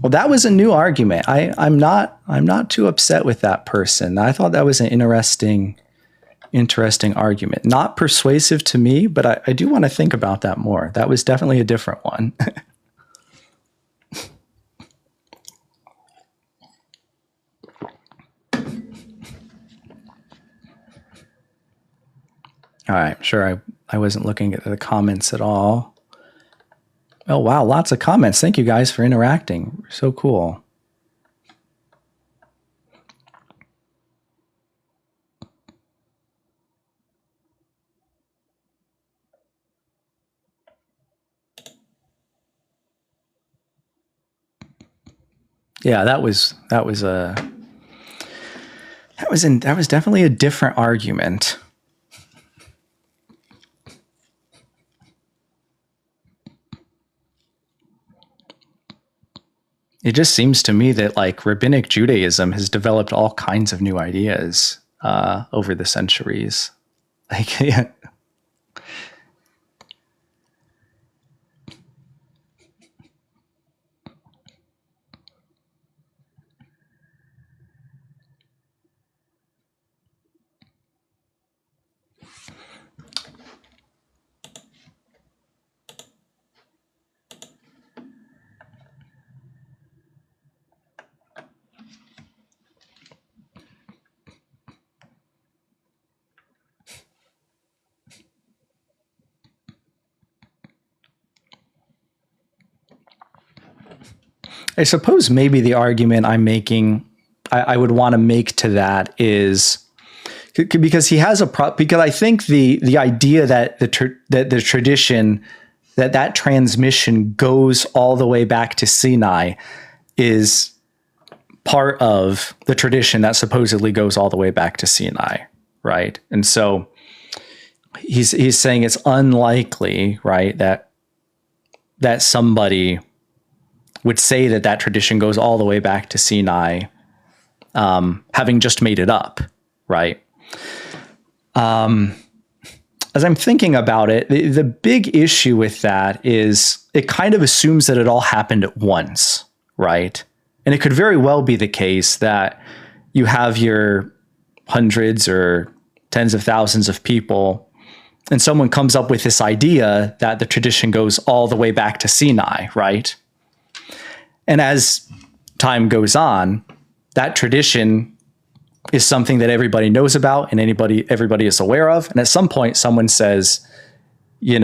Speaker 1: Well, that was a new argument. I'm not too upset with that person. I thought that was an interesting argument. Not persuasive to me, but I do want to think about that more. That was definitely a different one. All right, sure. I wasn't looking at the comments at all. Oh, wow. Lots of comments. Thank you guys for interacting. So cool. Yeah, that was definitely a different argument. It just seems to me that rabbinic Judaism has developed all kinds of new ideas over the centuries. Yeah. I suppose maybe the argument I'm making, I would want to make to that is because he has because I think the idea that the tradition that transmission goes all the way back to Sinai is part of the tradition that supposedly goes all the way back to Sinai, right? And so he's saying it's unlikely, right, that somebody would say that tradition goes all the way back to Sinai, having just made it up, right? As I'm thinking about it, the big issue with that is it kind of assumes that it all happened at once, right? And it could very well be the case that you have your hundreds or tens of thousands of people, and someone comes up with this idea that the tradition goes all the way back to Sinai, right? And as time goes on, that tradition is something that everybody knows about and everybody is aware of. And at some point, someone says, we've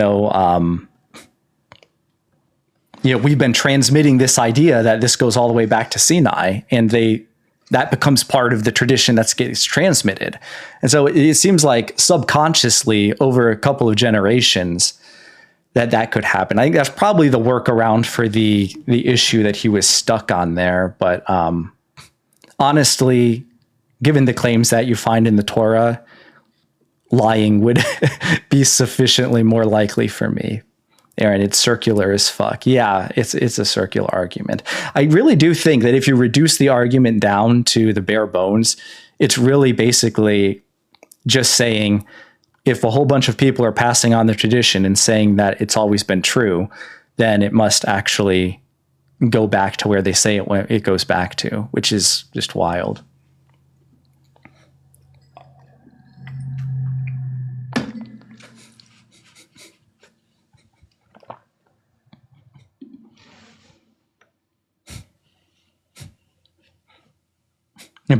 Speaker 1: been transmitting this idea that this goes all the way back to Sinai, and that becomes part of the tradition that gets transmitted. And so it seems like subconsciously over a couple of generations that could happen. I think that's probably the workaround for the issue that he was stuck on there. But honestly, given the claims that you find in the Torah, lying would be sufficiently more likely for me. Aaron, it's circular as fuck. Yeah, it's a circular argument. I really do think that if you reduce the argument down to the bare bones, it's really basically just saying if a whole bunch of people are passing on the tradition and saying that it's always been true, then it must actually go back to where they say it goes back to, which is just wild.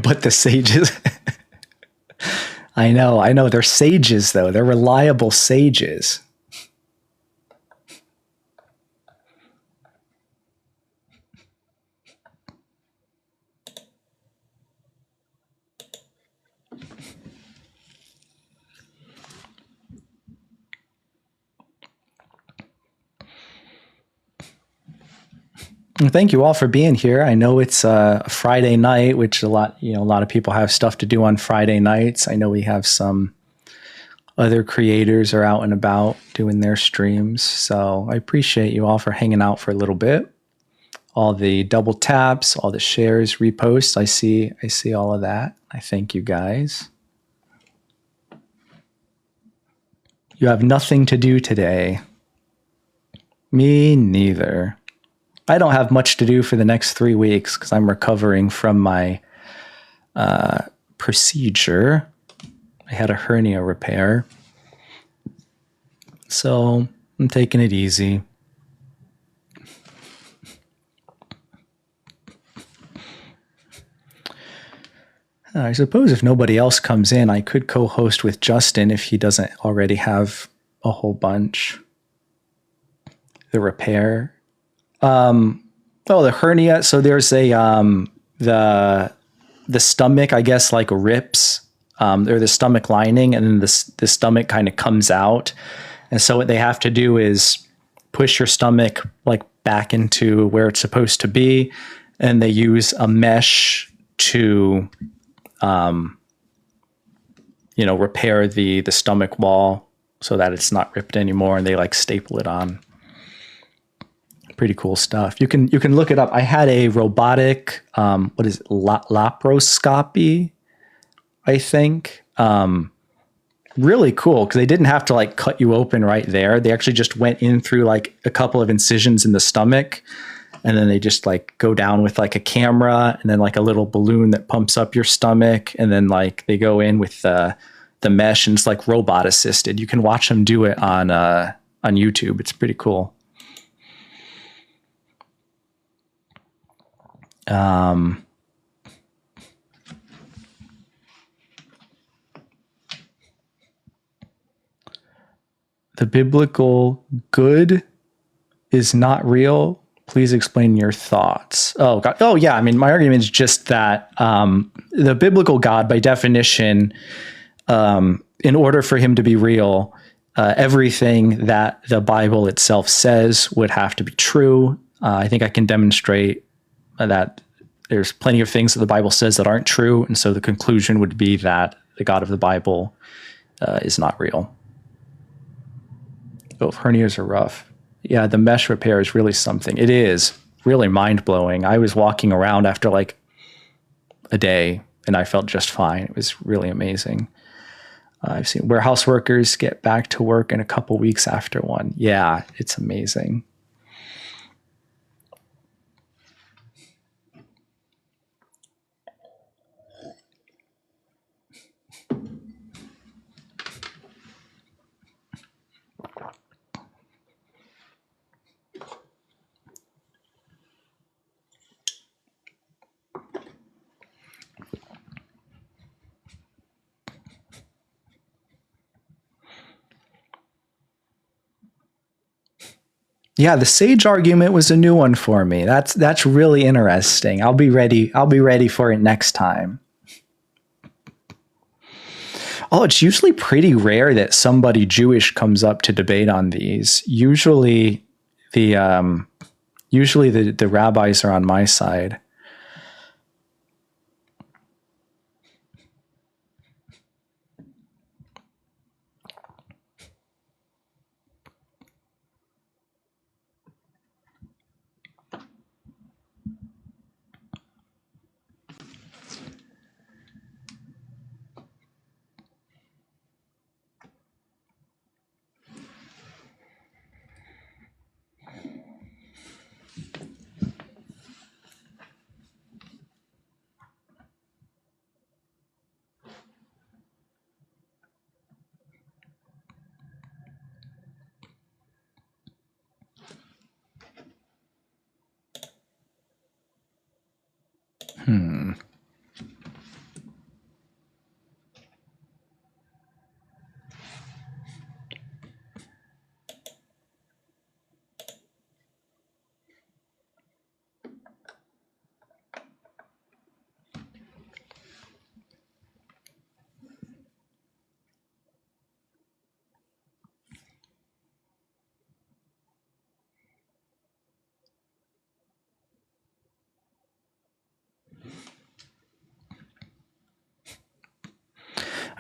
Speaker 1: But the sages, I know. They're sages, though. They're reliable sages. Thank you all for being here. I know it's a Friday night, which a lot of people have stuff to do on Friday nights. I know we have some other creators are out and about doing their streams. So I appreciate you all for hanging out for a little bit. All the double taps, all the shares, reposts. I see all of that. I thank you guys. You have nothing to do today. Me neither. I don't have much to do for the next 3 weeks because I'm recovering from my procedure. I had a hernia repair. So I'm taking it easy. I suppose if nobody else comes in, I could co-host with Justin if he doesn't already have a whole bunch. The repair. The hernia. So there's the stomach, I guess, like rips, or the stomach lining, and then the stomach kind of comes out. And so what they have to do is push your stomach like back into where it's supposed to be. And they use a mesh to, repair the stomach wall so that it's not ripped anymore. And they like staple it on. Pretty cool stuff. You can look it up. I had a robotic, laparoscopy, I think. Really cool because they didn't have to like cut you open right there. They actually just went in through like a couple of incisions in the stomach, and then they just like go down with like a camera and then like a little balloon that pumps up your stomach, and then like they go in with the mesh, and it's like robot assisted. You can watch them do it on YouTube. It's pretty cool. The biblical good is not real. Please Please explain your thoughts. Oh, God. Oh, yeah. I mean, my argument is just that the biblical God, by definition, in order for him to be real, everything that the Bible itself says would have to be true. I think I can demonstrate that there's plenty of things that the Bible says that aren't true. And so the conclusion would be that the God of the Bible is not real. Oh, hernias are rough. Yeah, the mesh repair is really something. It is really mind-blowing. I was walking around after like a day and I felt just fine. It was really amazing. I've seen warehouse workers get back to work in a couple weeks after one. Yeah, it's amazing. Yeah, the sage argument was a new one for me. That's really interesting. I'll be ready for it next time. Oh, it's usually pretty rare that somebody Jewish comes up to debate on these. Usually the rabbis are on my side.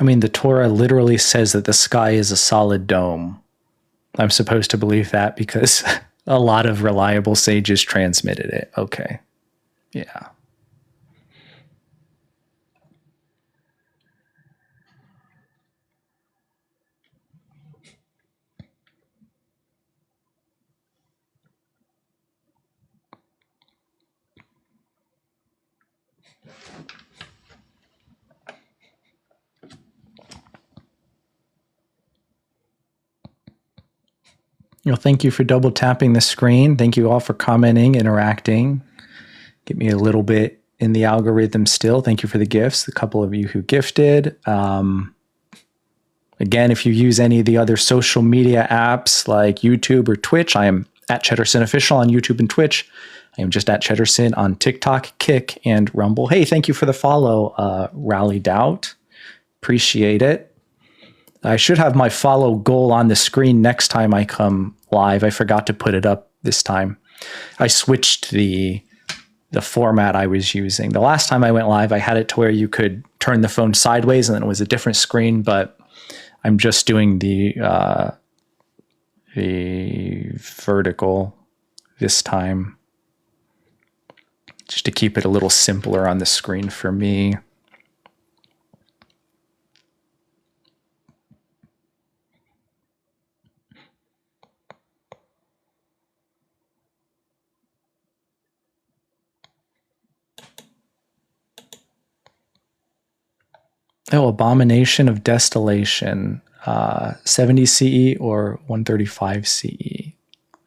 Speaker 1: I mean, the Torah literally says that the sky is a solid dome. I'm supposed to believe that because a lot of reliable sages transmitted it. Okay. Yeah. Well, thank you for double tapping the screen. Thank you all for commenting, interacting. Get me a little bit in the algorithm still. Thank you for the gifts, a couple of you who gifted. Again, if you use any of the other social media apps like YouTube or Twitch, I am at Cheddarson Official on YouTube and Twitch. I am just at Cheddarson on TikTok, Kick, and Rumble. Hey, thank you for the follow, Rally Doubt. Appreciate it. I should have my follow goal on the screen next time I come live. I forgot to put it up this time. I switched the format I was using. The last time I went live, I had it to where you could turn the phone sideways and then it was a different screen, but I'm just doing the vertical this time just to keep it a little simpler on the screen for me. Oh, Abomination of Distillation, 70 CE or 135 CE?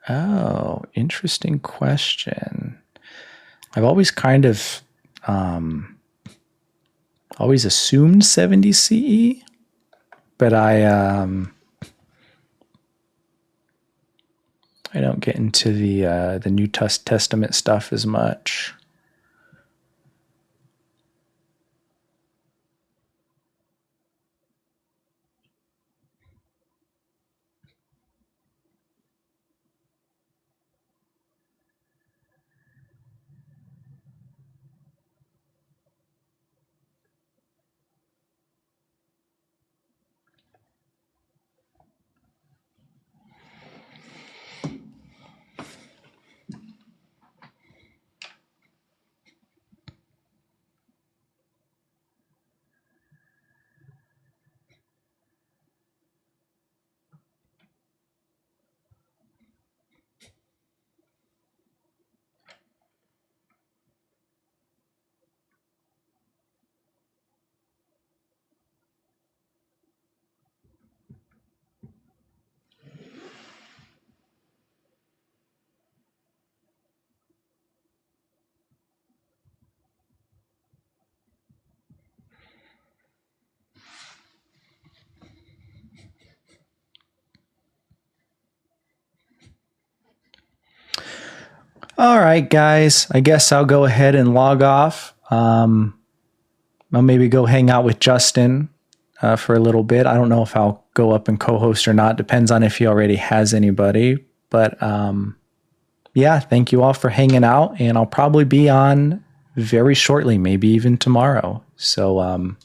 Speaker 1: Oh, interesting question. I've always kind of always assumed 70 CE, but I don't get into the New Testament stuff as much. All right, guys. I guess I'll go ahead and log off. I'll maybe go hang out with Justin for a little bit. I don't know if I'll go up and co-host or not. Depends on if he already has anybody. But yeah, thank you all for hanging out. And I'll probably be on very shortly, maybe even tomorrow. So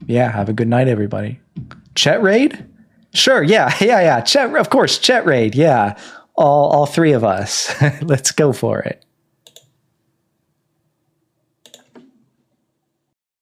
Speaker 1: yeah, have a good night, everybody. Chet raid? Sure. Yeah. Chet, of course. Chet raid. Yeah. All three of us. Let's go for it.